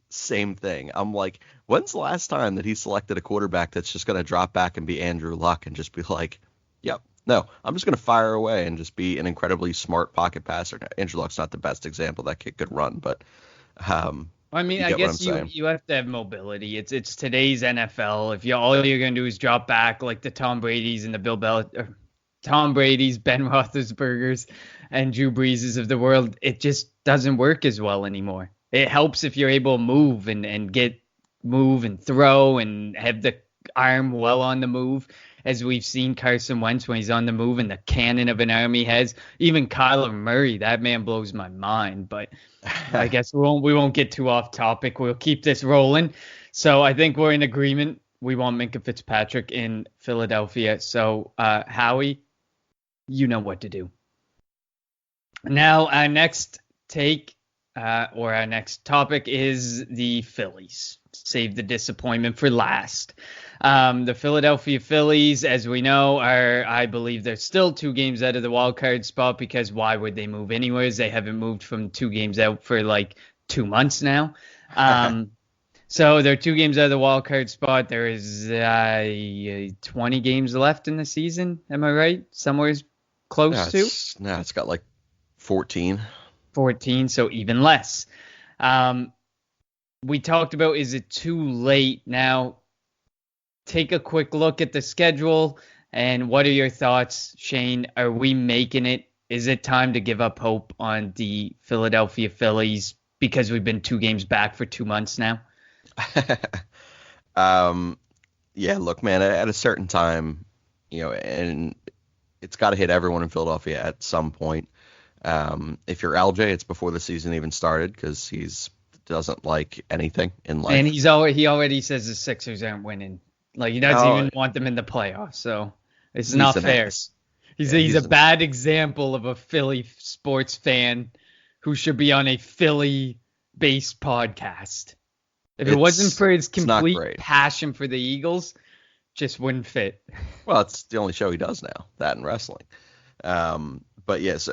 [SPEAKER 1] same thing. I'm like, when's the last time that he selected a quarterback that's just going to drop back and be Andrew Luck and just be like, yep, no, I'm just going to fire away and just be an incredibly smart pocket passer. Now, Andrew Luck's not the best example. That kid could run, but
[SPEAKER 3] I guess you have to have mobility. It's today's NFL. If all you're going to do is drop back like the Tom Brady's and the Tom Brady's, Ben Roethlisberger's, and Drew Breeses of the world, it just doesn't work as well anymore. It helps if you're able to move and throw and have the arm well on the move, as we've seen Carson Wentz when he's on the move and the cannon of an arm he has. Even Kyler Murray, that man blows my mind. But I guess we won't get too off topic. We'll keep this rolling. So I think we're in agreement. We want Minkah Fitzpatrick in Philadelphia. So Howie, you know what to do. Now our next take our next topic is the Phillies. Save the disappointment for last. The Philadelphia Phillies, as we know, I believe they're still 2 games out of the wild card spot, because why would they move anyways? They haven't moved from 2 games out for like 2 months now. So they're 2 games out of the wild card spot. There is 20 games left in the season. Am I right? Somewhere close to?
[SPEAKER 1] No, it's got like 14.
[SPEAKER 3] 14, so even less. We talked about, is it too late? Now, take a quick look at the schedule, and what are your thoughts, Shane? Are we making it? Is it time to give up hope on the Philadelphia Phillies because we've been 2 games back for 2 months now?
[SPEAKER 1] Yeah, look, man, at a certain time, and it's got to hit everyone in Philadelphia at some point. If you're LJ, it's before the season even started, because he's doesn't like anything in life.
[SPEAKER 3] And he already says the Sixers aren't winning. Like, he doesn't even want them in the playoffs. So it's not fair. He's a bad example of a Philly sports fan who should be on a Philly-based podcast. If it wasn't for his complete passion for the Eagles, just wouldn't fit.
[SPEAKER 1] Well, it's the only show he does now, that and wrestling. But yes,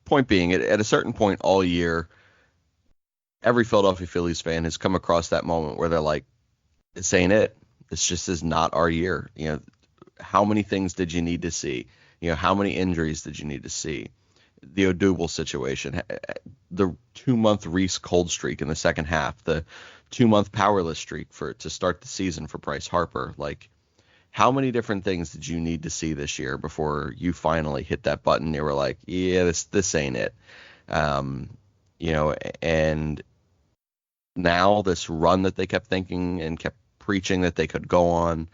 [SPEAKER 1] point being, at a certain point all year, every Philadelphia Phillies fan has come across that moment where they're like, this ain't it. This just is not our year. How many things did you need to see? How many injuries did you need to see? The Odubel situation, the 2-month Reese cold streak in the second half, the 2-month powerless streak to start the season for Bryce Harper. Like, how many different things did you need to see this year before you finally hit that button? You were like, yeah, this ain't it. And now this run that they kept thinking and kept preaching that they could go on,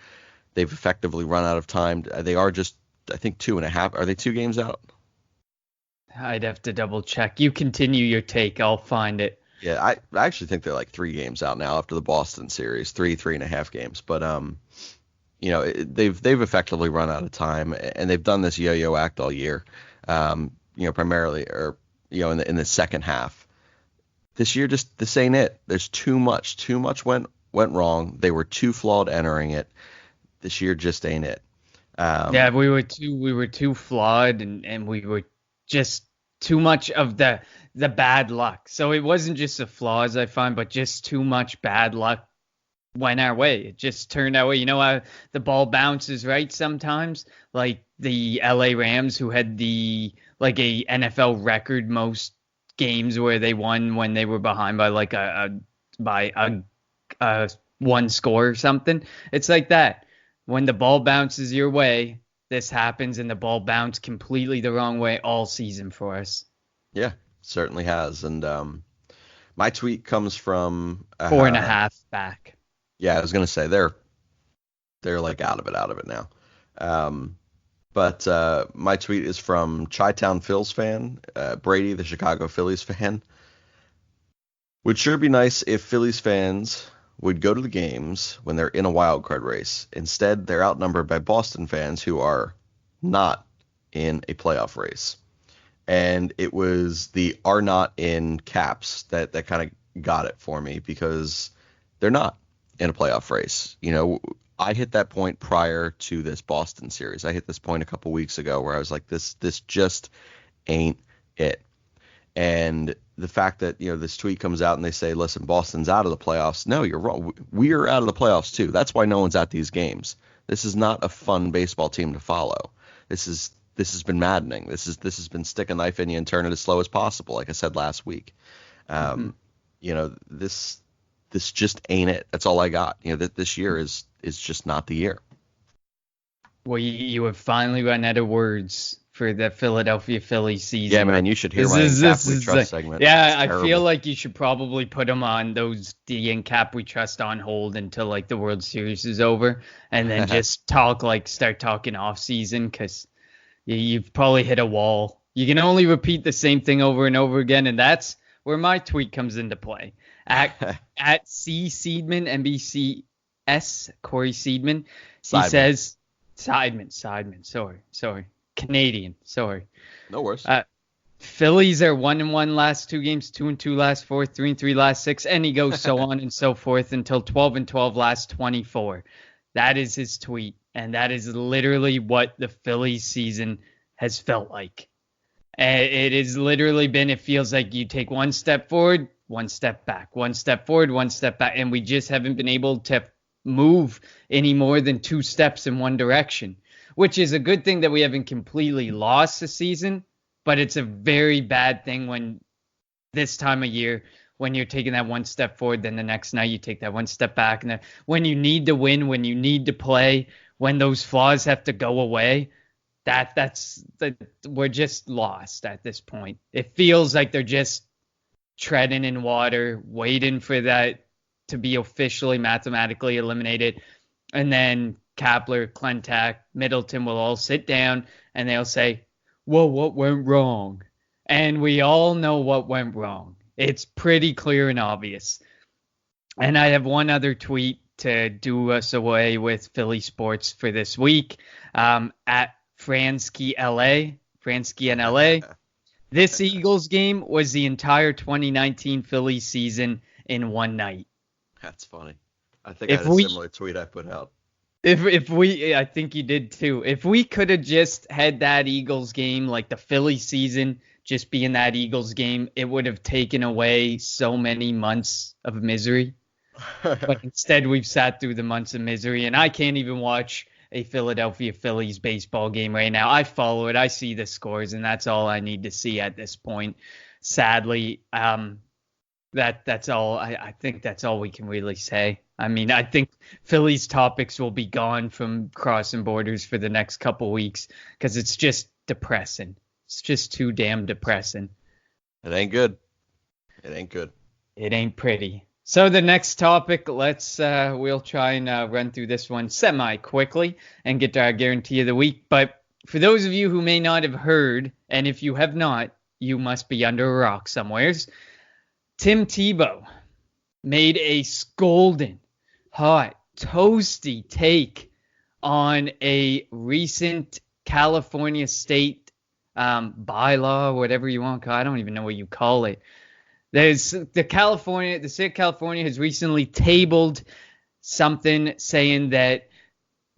[SPEAKER 1] they've effectively run out of time. They are just, I think, 2.5. Are they 2 games out?
[SPEAKER 3] I'd have to double check. You continue your take. I'll find it.
[SPEAKER 1] Yeah, I actually think they're like 3 games out now after the Boston series, 3.5 games. But they've effectively run out of time, and they've done this yo-yo act all year. Primarily, or in the second half. This year, just this ain't it. There's too much. Too much went wrong. They were too flawed entering it. This year just ain't it.
[SPEAKER 3] We were too flawed, and we were just too much of the bad luck. So it wasn't just the flaws, I find, but just too much bad luck went our way. It just turned our way. You know how the ball bounces right sometimes? Like the LA Rams, who had a NFL record most games where they won when they were behind by like a one score or something. It's like that. When the ball bounces your way, this happens, and the ball bounced completely the wrong way all season for us.
[SPEAKER 1] Yeah, certainly has. And my tweet comes from
[SPEAKER 3] 4.5 back.
[SPEAKER 1] Yeah, I was gonna say they're like out of it now. But my tweet is from Chi-Town Phils fan, Brady, the Chicago Phillies fan. Would sure be nice if Phillies fans would go to the games when they're in a wild card race. Instead, they're outnumbered by Boston fans who are not in a playoff race. And it was the are not in caps that kind of got it for me, because they're not in a playoff race. I hit that point prior to this Boston series. I hit this point a couple weeks ago where I was like, this just ain't it. And the fact that, this tweet comes out and they say, listen, Boston's out of the playoffs. No, you're wrong. We are out of the playoffs too. That's why no one's at these games. This is not a fun baseball team to follow. This has been maddening. This has been stick a knife in you and turn it as slow as possible, like I said last week. This just ain't it. That's all I got. This year is just not the year.
[SPEAKER 3] Well, you have finally run out of words for the Philadelphia Phillies season.
[SPEAKER 1] Yeah, man, you should hear my Cap We Trust segment.
[SPEAKER 3] Yeah, I feel like you should probably put them on those D and Cap We Trust on hold until like the World Series is over, and then just start talking off season, because you've probably hit a wall. You can only repeat the same thing over and over again, and that's where my tweet comes into play. At C Seidman, NBCS, Corey Seidman, he says Seidman. Sorry. Canadian. Sorry.
[SPEAKER 1] No worries.
[SPEAKER 3] Phillies are 1-1 last 2 games, 2-2 last 4, 3-3 last 6, and he goes so on and so forth until 12-12 last 24. That is his tweet, and that is literally what the Phillies season has felt like. It has literally been, it feels like you take one step forward, one step back, one step forward, one step back, and we just haven't been able to move any more than 2 steps in one direction, which is a good thing that we haven't completely lost the season, but it's a very bad thing when this time of year, when you're taking that one step forward, then the next night you take that one step back, and then when you need to win, when you need to play, when those flaws have to go away, we're just lost at this point. It feels like they're just treading in water, waiting for that to be officially mathematically eliminated. And then Kapler, Klentak, Middleton will all sit down and they'll say, well, what went wrong? And we all know what went wrong. It's pretty clear and obvious. And I have one other tweet to do us away with Philly sports for this week. At Fransky in LA. This Eagles game was the entire 2019 Phillies season in one night.
[SPEAKER 1] That's funny. I think I had a similar tweet I put out.
[SPEAKER 3] I think you did too. If we could have just had that Eagles game, like the Philly season, just being that Eagles game, it would have taken away so many months of misery. But instead, we've sat through the months of misery, and I can't even watch a Philadelphia Phillies baseball game right now. I follow it. I see the scores, and that's all I need to see at this point. Sadly, that's all. I think that's all we can really say. I mean, I think Phillies topics will be gone from crossing borders for the next couple weeks because it's just depressing. It's just too damn depressing.
[SPEAKER 1] It ain't good. It ain't
[SPEAKER 3] pretty. So the next topic, we'll try and run through this one semi-quickly and get to our guarantee of the week. But for those of you who may not have heard, and if you have not, you must be under a rock somewheres, Tim Tebow made a scolding, hot, toasty take on a recent California state bylaw, whatever you want to call it. I don't even know what you call it. The state of California has recently tabled something saying that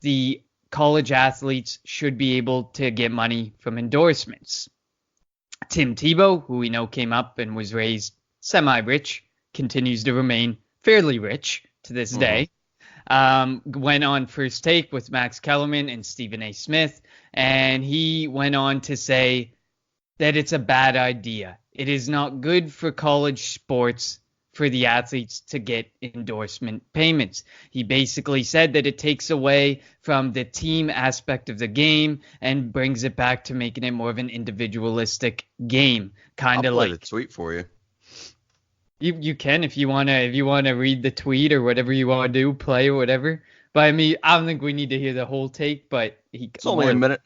[SPEAKER 3] the college athletes should be able to get money from endorsements. Tim Tebow, who we know came up and was raised semi-rich, continues to remain fairly rich to this day. Went on First Take with Max Kellerman and Stephen A. Smith, and he went on to say that it's a bad idea. It is not good for college sports for the athletes to get endorsement payments. He basically said that it takes away from the team aspect of the game and brings it back to making it more of an individualistic game. Kind of like
[SPEAKER 1] the tweet for you.
[SPEAKER 3] You can if you wanna read the tweet or whatever you want to do, play or whatever. But I mean, I don't think we need to hear the whole take. But
[SPEAKER 1] it's only a minute.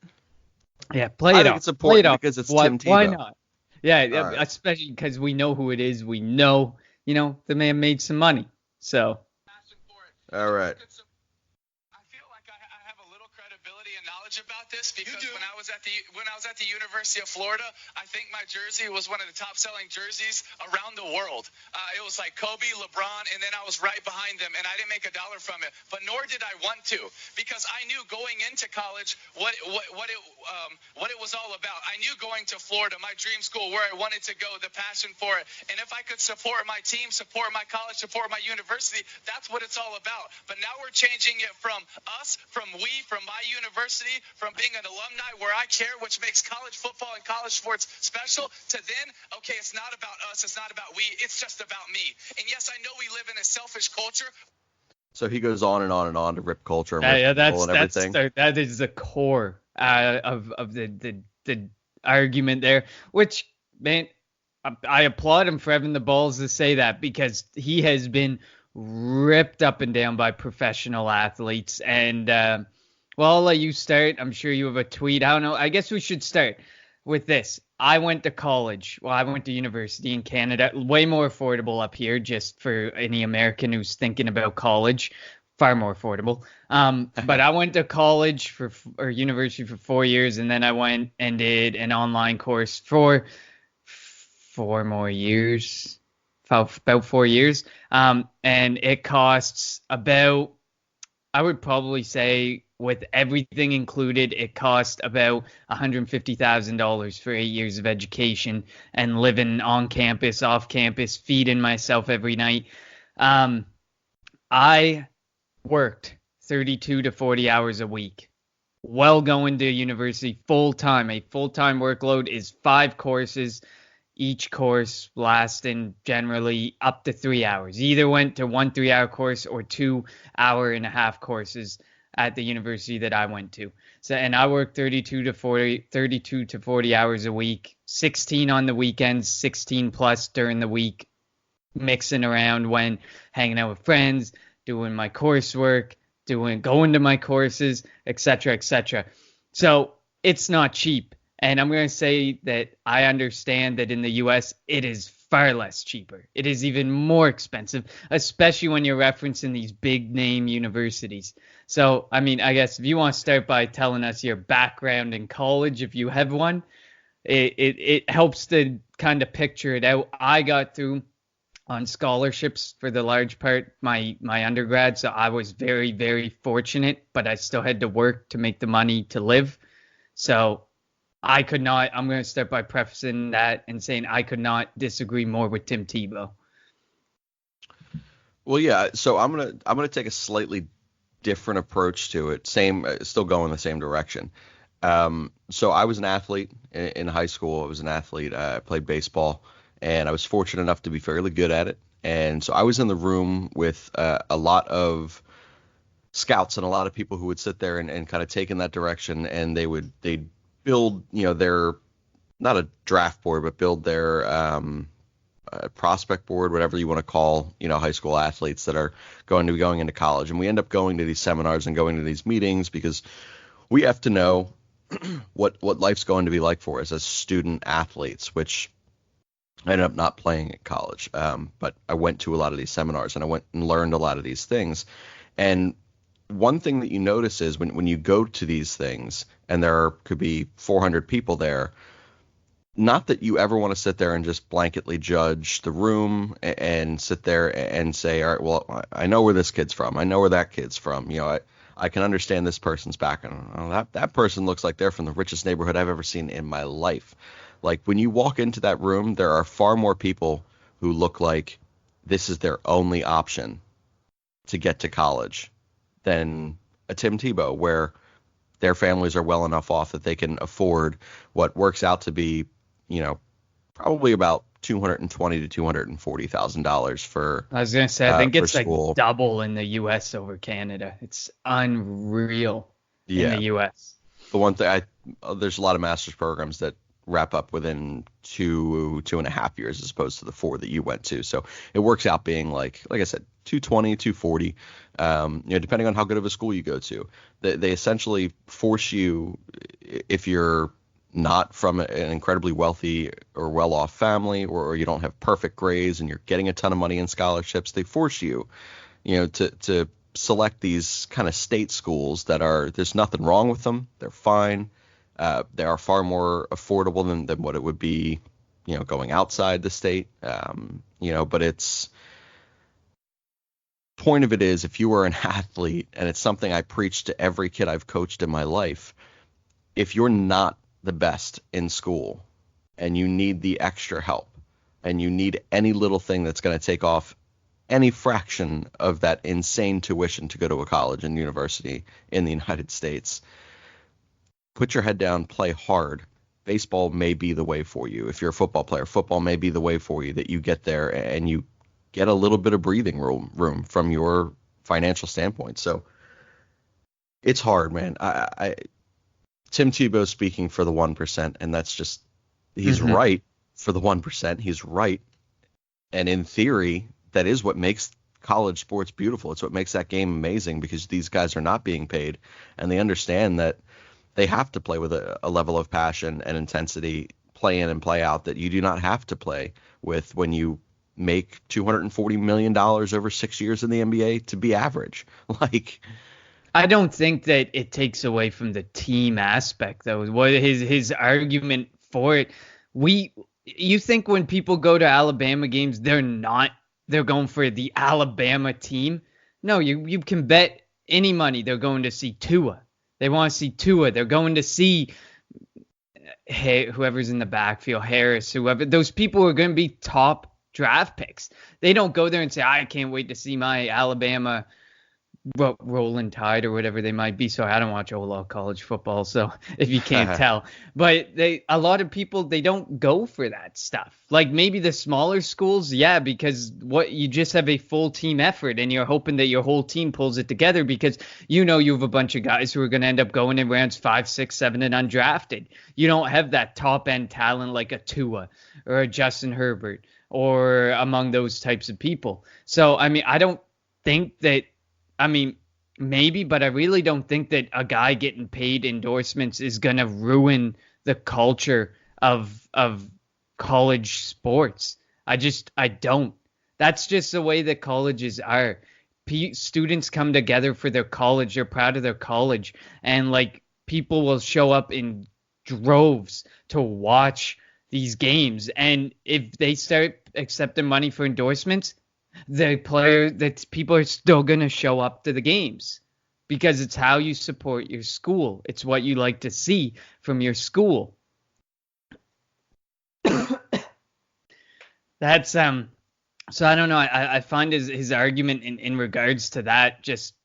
[SPEAKER 3] Yeah, play it off. I think
[SPEAKER 1] it's important because it's Tim Tebow.
[SPEAKER 3] Why not? Yeah,
[SPEAKER 1] right.
[SPEAKER 3] Especially because we know who it is. We know, the man made some money. So.
[SPEAKER 1] All right.
[SPEAKER 4] I feel like I have a little credibility and knowledge about this because when I was at the University of Florida, I think my jersey was one of the top-selling jerseys around the world. It was like Kobe, LeBron, and then I was right behind them, and I didn't make a dollar from it. But nor did I want to, because I knew going into college what it was all about. I knew going to Florida, my dream school, where I wanted to go, the passion for it, and if I could support my team, support my college, support my university, that's what it's all about. But now we're changing it from us, from my university, from being an alumni where I care, which makes college football and college sports special, to then, okay, it's not about us, it's not about we, it's just about me. And yes, I know we live in a selfish culture.
[SPEAKER 1] So he goes on and on and on to rip culture and everything.
[SPEAKER 3] That is the core of the argument there, which, man, I applaud him for having the balls to say that, because he has been ripped up and down by professional athletes. And well, I'll let you start. I'm sure you have a tweet. I don't know. I guess we should start with this. I went to college. Well, I went to university in Canada. Way more affordable up here, just for any American who's thinking about college. Far more affordable. But I went to college or university for 4 years, and then I went and did an online course for 4 more years. About 4 years. And it costs about, I would probably say, with everything included, it cost about $150,000 for 8 years of education and living on campus, off campus, feeding myself every night. I worked 32 to 40 hours a week while going to university full time. A full-time workload is 5 courses, each course lasting generally up to 3 hours. Either went to 1 3-hour course or 2 hour-and-a-half courses at the university that I went to. So, and I worked 32 to 40 hours a week, 16 on the weekends, 16 plus during the week, mixing around when hanging out with friends, doing my coursework, going to my courses, etc., etc. So it's not cheap. And I'm going to say that I understand that in the US, it is far less cheaper. It is even more expensive, especially when you're referencing these big name universities. So, I mean, I guess if you want to start by telling us your background in college, if you have one, it helps to kind of picture it out. I got through on scholarships for the large part, my undergrad. So I was very, very fortunate, but I still had to work to make the money to live. So I'm going to start by prefacing that and saying I could not disagree more with Tim Tebow.
[SPEAKER 1] Well, yeah. So I'm gonna take a slightly different approach to it. Still going the same direction. So I was an athlete in high school. I was an athlete. I played baseball, and I was fortunate enough to be fairly good at it. And so I was in the room with a lot of scouts and a lot of people who would sit there and kind of take in that direction, and they'd build, their, not a draft board, but build their prospect board, whatever you want to call, high school athletes that are going to be going into college. And we end up going to these seminars and going to these meetings because we have to know what life's going to be like for us as student athletes, which I ended up not playing at college. But I went to a lot of these seminars and I went and learned a lot of these things. And one thing that you notice is when you go to these things and there could be 400 people there, not that you ever want to sit there and just blanketly judge the room and sit there and say, all right, well, I know where this kid's from. I know where that kid's from. I can understand this person's background. Oh, that person looks like they're from the richest neighborhood I've ever seen in my life. Like when you walk into that room, there are far more people who look like this is their only option to get to college than a Tim Tebow, where their families are well enough off that they can afford what works out to be, probably about $220,000 to $240,000 for.
[SPEAKER 3] I was gonna say, I think it's like
[SPEAKER 1] school.
[SPEAKER 3] double in the U.S. over Canada. It's unreal in
[SPEAKER 1] Yeah.
[SPEAKER 3] the U.S.
[SPEAKER 1] The one thing there's a lot of master's programs that wrap up within 2.5 years as opposed to the 4 that you went to. So it works out being like I said, 220, 240, depending on how good of a school you go to. They essentially force you, if you're not from an incredibly wealthy or well-off family, or you don't have perfect grades and you're getting a ton of money in scholarships, they force you, to select these kind of state schools there's nothing wrong with them. They're fine. They are far more affordable than what it would be, going outside the state. But it's point of it is, if you are an athlete, and it's something I preach to every kid I've coached in my life, if you're not the best in school and you need the extra help and you need any little thing that's going to take off any fraction of that insane tuition to go to a college and university in the United States, put your head down, play hard. Baseball may be the way for you. If you're a football player, football may be the way for you, that you get there and you get a little bit of breathing room from your financial standpoint. So it's hard, man. Tim Tebow speaking for the 1%, and that's just, he's right for the 1%. He's right. And in theory, that is what makes college sports beautiful. It's what makes that game amazing, because these guys are not being paid and they understand that they have to play with a level of passion and intensity, play in and play out, that you do not have to play with when you make $240 million over 6 years in the NBA to be average.
[SPEAKER 3] I don't think that it takes away from the team aspect, though. What his argument for it, you think when people go to Alabama games, they're going for the Alabama team? No, you can bet any money they're going to see Tua. They want to see Tua. They're going to see whoever's in the backfield, Harris, whoever. Those people are going to be top draft picks. They don't go there and say, I can't wait to see my Alabama Rolling Tide or whatever they might be. So I don't watch all college football, so if you can't tell. But a lot of people, they don't go for that stuff. Like maybe the smaller schools, yeah, because you just have a full team effort and you're hoping that your whole team pulls it together, because you have a bunch of guys who are going to end up going in rounds 5, 6, 7 and undrafted. You don't have that top end talent like a Tua or a Justin Herbert or among those types of people. So I don't think that, maybe, but I really don't think that a guy getting paid endorsements is going to ruin the culture of college sports. I don't. That's just the way that colleges are. Students come together for their college. They're proud of their college. And people will show up in droves to watch these games. And if they start accepting money for endorsements, people are still going to show up to the games, because it's how you support your school. It's what you like to see from your school. That's so I don't know. I find his argument in regards to that, just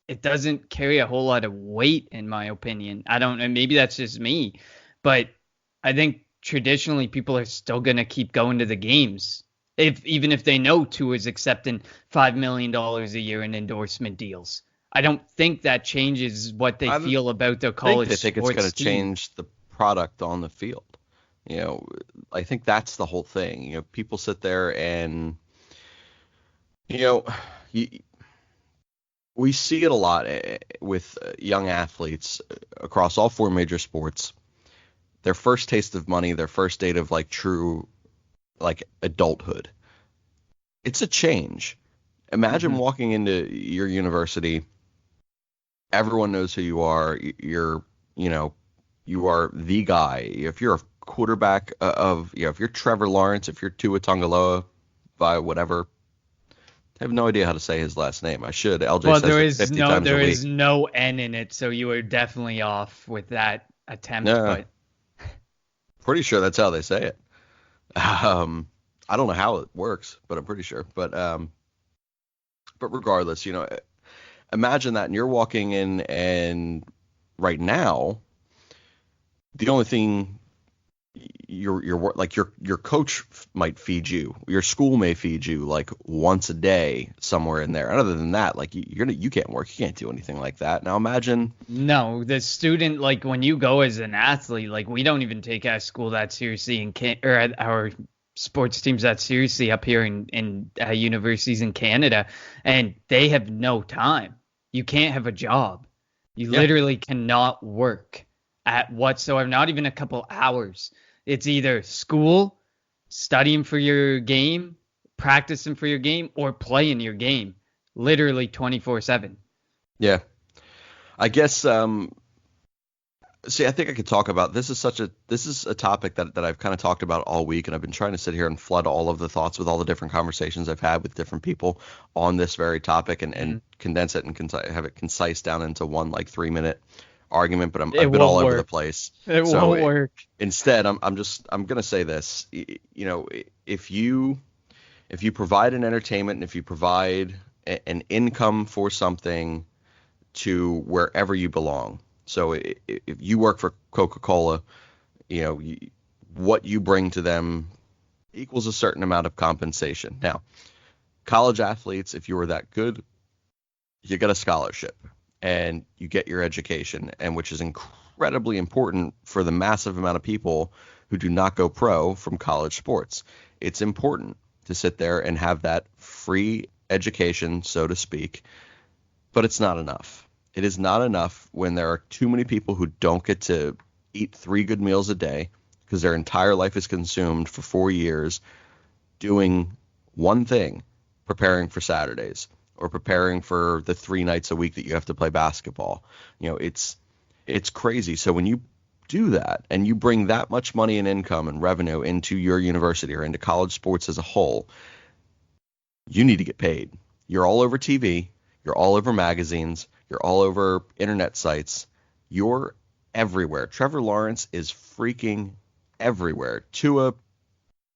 [SPEAKER 3] it doesn't carry a whole lot of weight in my opinion. I don't know, maybe that's just me, but I think traditionally people are still going to keep going to the games. Even if they know Tua is accepting $5 million a year in endorsement deals. I don't think that changes what they feel about their college sports.
[SPEAKER 1] I think it's going to change the product on the field. I think that's the whole thing. People sit there and, we see it a lot with young athletes across all 4 major sports. Their first taste of money, their first date of true adulthood. It's a change. Imagine walking into your university Everyone knows who you are. You are the guy. If you're a quarterback if you're Trevor Lawrence, if you're Tua Tagovailoa, by whatever, I have no idea how to say his last name. I should. LJ
[SPEAKER 3] Well,
[SPEAKER 1] says it 50 times a
[SPEAKER 3] there
[SPEAKER 1] week.
[SPEAKER 3] is no N in it, so you were definitely off with that attempt.
[SPEAKER 1] Yeah.
[SPEAKER 3] But
[SPEAKER 1] Pretty sure that's how they say it. I don't know how it works, but I'm pretty sure. But regardless, imagine that, and you're walking in, and right now, the only thing your coach might feed you, your school may feed you like once a day somewhere in there. And other than that, like you can't work, you can't do anything like that. Now imagine.
[SPEAKER 3] No, the student, like when you go as an athlete, like we don't even take our school that seriously or our sports teams that seriously up here in universities in Canada, and they have no time. You can't have a job. You literally cannot work at whatsoever, not even a couple hours. It's either school, studying for your game, practicing for your game, or playing your game, literally 24/7.
[SPEAKER 1] Yeah. I guess I think I could talk about this. This is a topic that I've kind of talked about all week, and I've been trying to sit here and flood all of the thoughts with all the different conversations I've had with different people on this very topic, and condense it and have it concise down into one like 3-minute argument. But I've been all over the place.
[SPEAKER 3] It won't work.
[SPEAKER 1] Instead, I'm gonna say this. If you provide an entertainment, and if you provide an income for something to wherever you belong. So if you work for Coca-Cola, what you bring to them equals a certain amount of compensation. Now, college athletes, if you were that good, you get a scholarship and you get your education, and which is incredibly important for the massive amount of people who do not go pro from college sports. It's important to sit there and have that free education, so to speak, but it's not enough. It is not enough when there are too many people who don't get to eat 3 good meals a day because their entire life is consumed for 4 years doing one thing, preparing for Saturdays or preparing for the 3 nights a week that you have to play basketball. It's crazy. So when you do that and you bring that much money and income and revenue into your university or into college sports as a whole, you need to get paid. You're all over TV. You're all over magazines. You're all over internet sites. You're everywhere. Trevor Lawrence is freaking everywhere. Tua,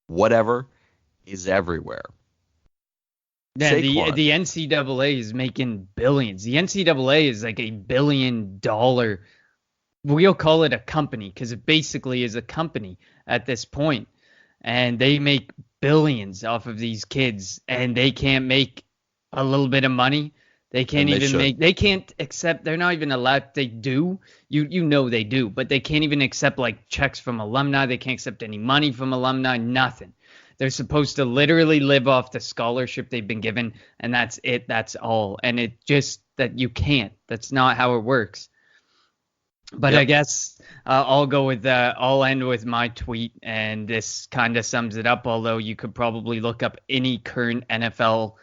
[SPEAKER 1] whatever, is everywhere.
[SPEAKER 3] Yeah, the NCAA is making billions. The NCAA is like $1 billion. We'll call it a company because it basically is a company at this point. And they make billions off of these kids, and they can't make a little bit of money. They can't they can't accept, they're not even allowed, they do, they do, but they can't even accept like checks from alumni. They can't accept any money from alumni, nothing. They're supposed to literally live off the scholarship they've been given, and that's it, that's all. And it just, that you can't, that's not how it works. But yep. I guess I'll end with my tweet, and this kind of sums it up, although you could probably look up any current NFL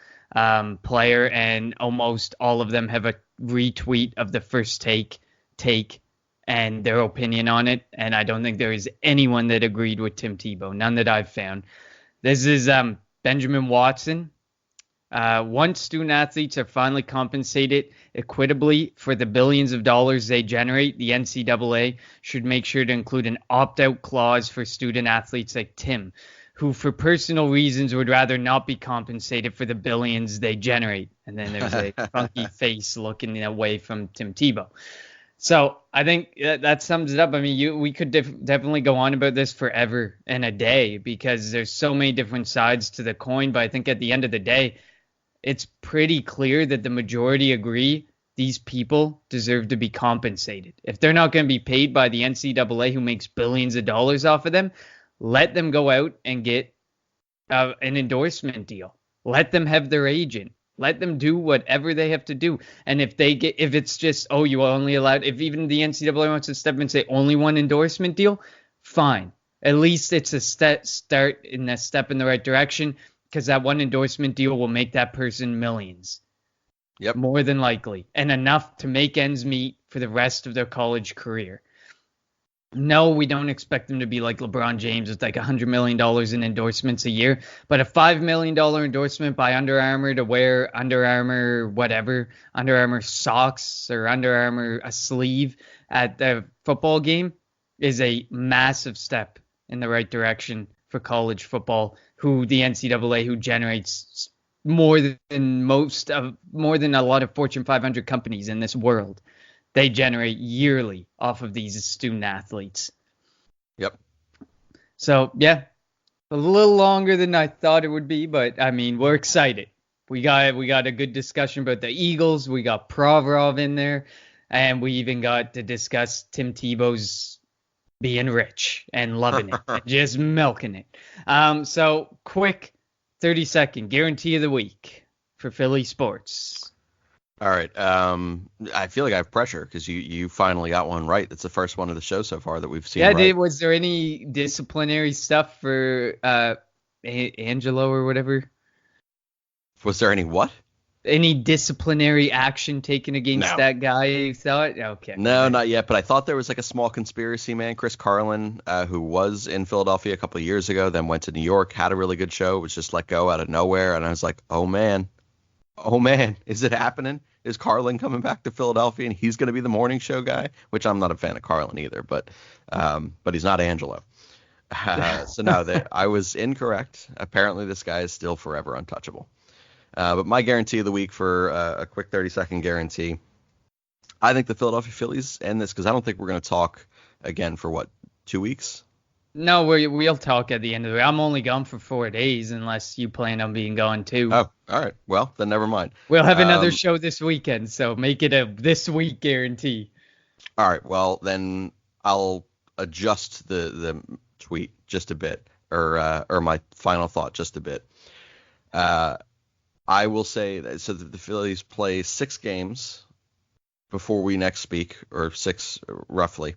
[SPEAKER 3] player, and almost all of them have a retweet of the first take and their opinion on it. And I don't think there is anyone that agreed with Tim Tebow. None that I've found. This is Benjamin Watson. Once student athletes are finally compensated equitably for the billions of dollars they generate, the NCAA should make sure to include an opt-out clause for student athletes like Tim, who for personal reasons would rather not be compensated for the billions they generate. And then there's a funky face looking away from Tim Tebow. So I think that sums it up. I mean, we could definitely go on about this forever and a day because there's so many different sides to the coin. But I think at the end of the day, it's pretty clear that the majority agree these people deserve to be compensated. If they're not going to be paid by the NCAA, who makes billions of dollars off of them, let them go out and get an endorsement deal. Let them have their agent. Let them do whatever they have to do. And if it's just, you are only allowed, if even the NCAA wants to step in and say only one endorsement deal, fine. At least it's a step in the right direction, because that one endorsement deal will make that person millions.
[SPEAKER 1] Yep.
[SPEAKER 3] More than likely. And enough to make ends meet for the rest of their college career. No, we don't expect them to be like LeBron James with like $100 million in endorsements a year, but a $5 million endorsement by Under Armour to wear Under Armour whatever, Under Armour socks or Under Armour a sleeve at the football game is a massive step in the right direction for college football, who the NCAA, who generates more than a lot of Fortune 500 companies in this world. They generate yearly off of these student athletes.
[SPEAKER 1] Yep.
[SPEAKER 3] So, yeah, a little longer than I thought it would be, but, I mean, we're excited. We got a good discussion about the Eagles. We got Provorov in there, and we even got to discuss Tim Tebow's being rich and loving it, and just milking it. So, quick 30-second guarantee of the week for Philly sports.
[SPEAKER 1] All right. I feel like I have pressure because you finally got one right. That's the first one of the show so far that we've seen.
[SPEAKER 3] Yeah,
[SPEAKER 1] right.
[SPEAKER 3] was there any disciplinary stuff for Angelo or whatever?
[SPEAKER 1] Was there any what?
[SPEAKER 3] Any disciplinary action taken against that guy, you thought? Okay.
[SPEAKER 1] No, not yet. But I thought there was like a small conspiracy, man. Chris Carlin, who was in Philadelphia a couple of years ago, then went to New York, had a really good show, was just let go out of nowhere. And I was like, oh, man, is it happening? Is Carlin coming back to Philadelphia and he's going to be the morning show guy? Which I'm not a fan of Carlin either, but he's not Angelo. So no, I was incorrect. Apparently this guy is still forever untouchable. But my guarantee of the week for a quick 30-second guarantee, I think the Philadelphia Phillies end this because I don't think we're going to talk again for 2 weeks?
[SPEAKER 3] No, we'll talk at the end of the week. I'm only gone for 4 days unless you plan on being gone too.
[SPEAKER 1] Oh, all right. Well, then never mind.
[SPEAKER 3] We'll have another show this weekend, so make it a this week guarantee. All
[SPEAKER 1] right. Well, then I'll adjust the tweet just a bit, or my final thought just a bit. I will say that so that the Phillies play 6 games before we next speak, or 6 roughly.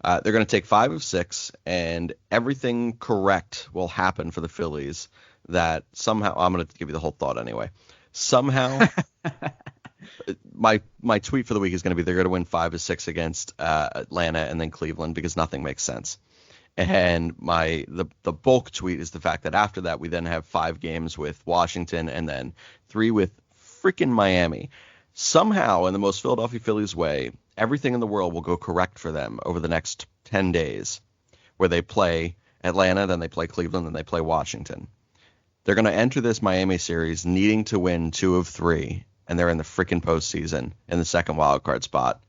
[SPEAKER 1] They're going to take 5 of 6, and everything correct will happen for the Phillies. That somehow, I'm going to give you the whole thought anyway. Somehow, my tweet for the week is going to be they're going to win 5 of 6 against Atlanta and then Cleveland because nothing makes sense. And the bulk tweet is the fact that after that we then have 5 games with Washington and then 3 with freaking Miami. Somehow, in the most Philadelphia Phillies way, everything in the world will go correct for them over the next 10 days, where they play Atlanta, then they play Cleveland, then they play Washington. They're going to enter this Miami series needing to win 2 of 3, and they're in the freaking postseason in the second wildcard spot,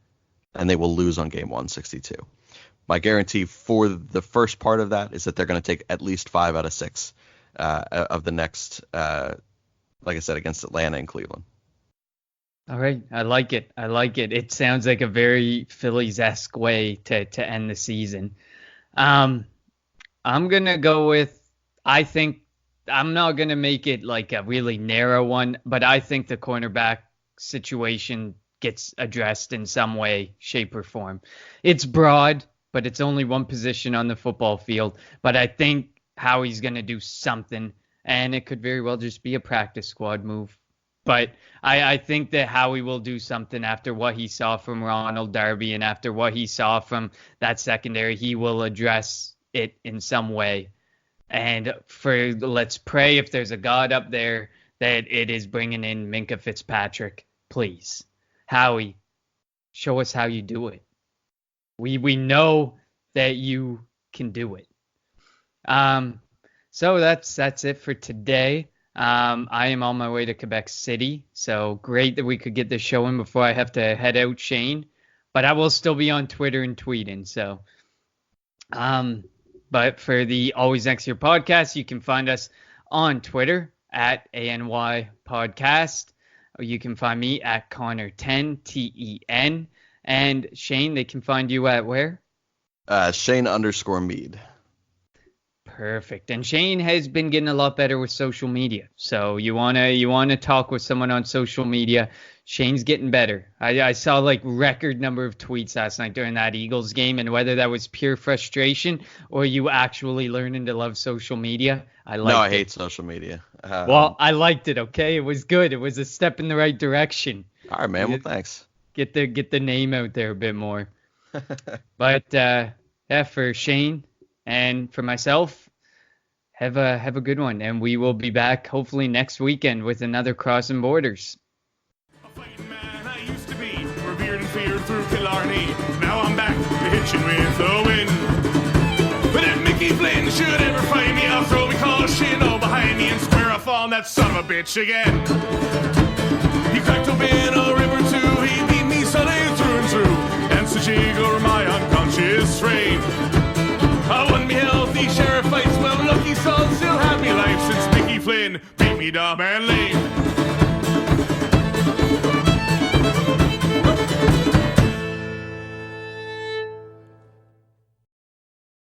[SPEAKER 1] and they will lose on game 162. My guarantee for the first part of that is that they're going to take at least 5 out of 6 of the next, like I said, against Atlanta and Cleveland.
[SPEAKER 3] All right. I like it. It sounds like a very Phillies-esque way to end the season. I'm going to go with, I think, I'm not going to make it like a really narrow one, but I think the cornerback situation gets addressed in some way, shape, or form. It's broad, but it's only one position on the football field. But I think Howie's going to do something, and it could very well just be a practice squad move. But I think that Howie will do something after what he saw from Ronald Darby and after what he saw from that secondary. He will address it in some way. And let's pray if there's a God up there that it is bringing in Minkah Fitzpatrick. Please, Howie, show us how you do it. We know that you can do it. So that's it for today. I am on my way to Quebec City, so great that we could get this show in before I have to head out, Shane. But I will still be on Twitter and tweeting. So, but for the Always Next Year podcast, you can find us on Twitter at ANY Podcast, or you can find me at Connor10 TEN, and Shane, they can find you at where?
[SPEAKER 1] Shane _Mead.
[SPEAKER 3] Perfect. And Shane has been getting a lot better with social media. So you wanna talk with someone on social media. Shane's getting better. I saw like record number of tweets last night during that Eagles game, and whether that was pure frustration or you actually learning to love social media, I liked it.
[SPEAKER 1] No, I hate social media.
[SPEAKER 3] Well, I liked it. Okay, it was good. It was a step in the right direction.
[SPEAKER 1] All right, man. Well, thanks.
[SPEAKER 3] Get the name out there a bit more. But yeah, for Shane and for myself, have a good one, and we will be back hopefully next weekend with another Crossing Borders.
[SPEAKER 2] A fighting man I used to be, revered and feared through Killarney. Now I'm back to hitching with the wind. But if Mickey Flynn should ever fight me, I'll throw me caution all behind me and square off on that son of a bitch again. He cracked open a river too, he beat me Sunday through and through, and so jiggle my unconscious frame. I won me healthy sheriff fights, well lucky son still had me life since Mickey Flynn beat me dumb and lame.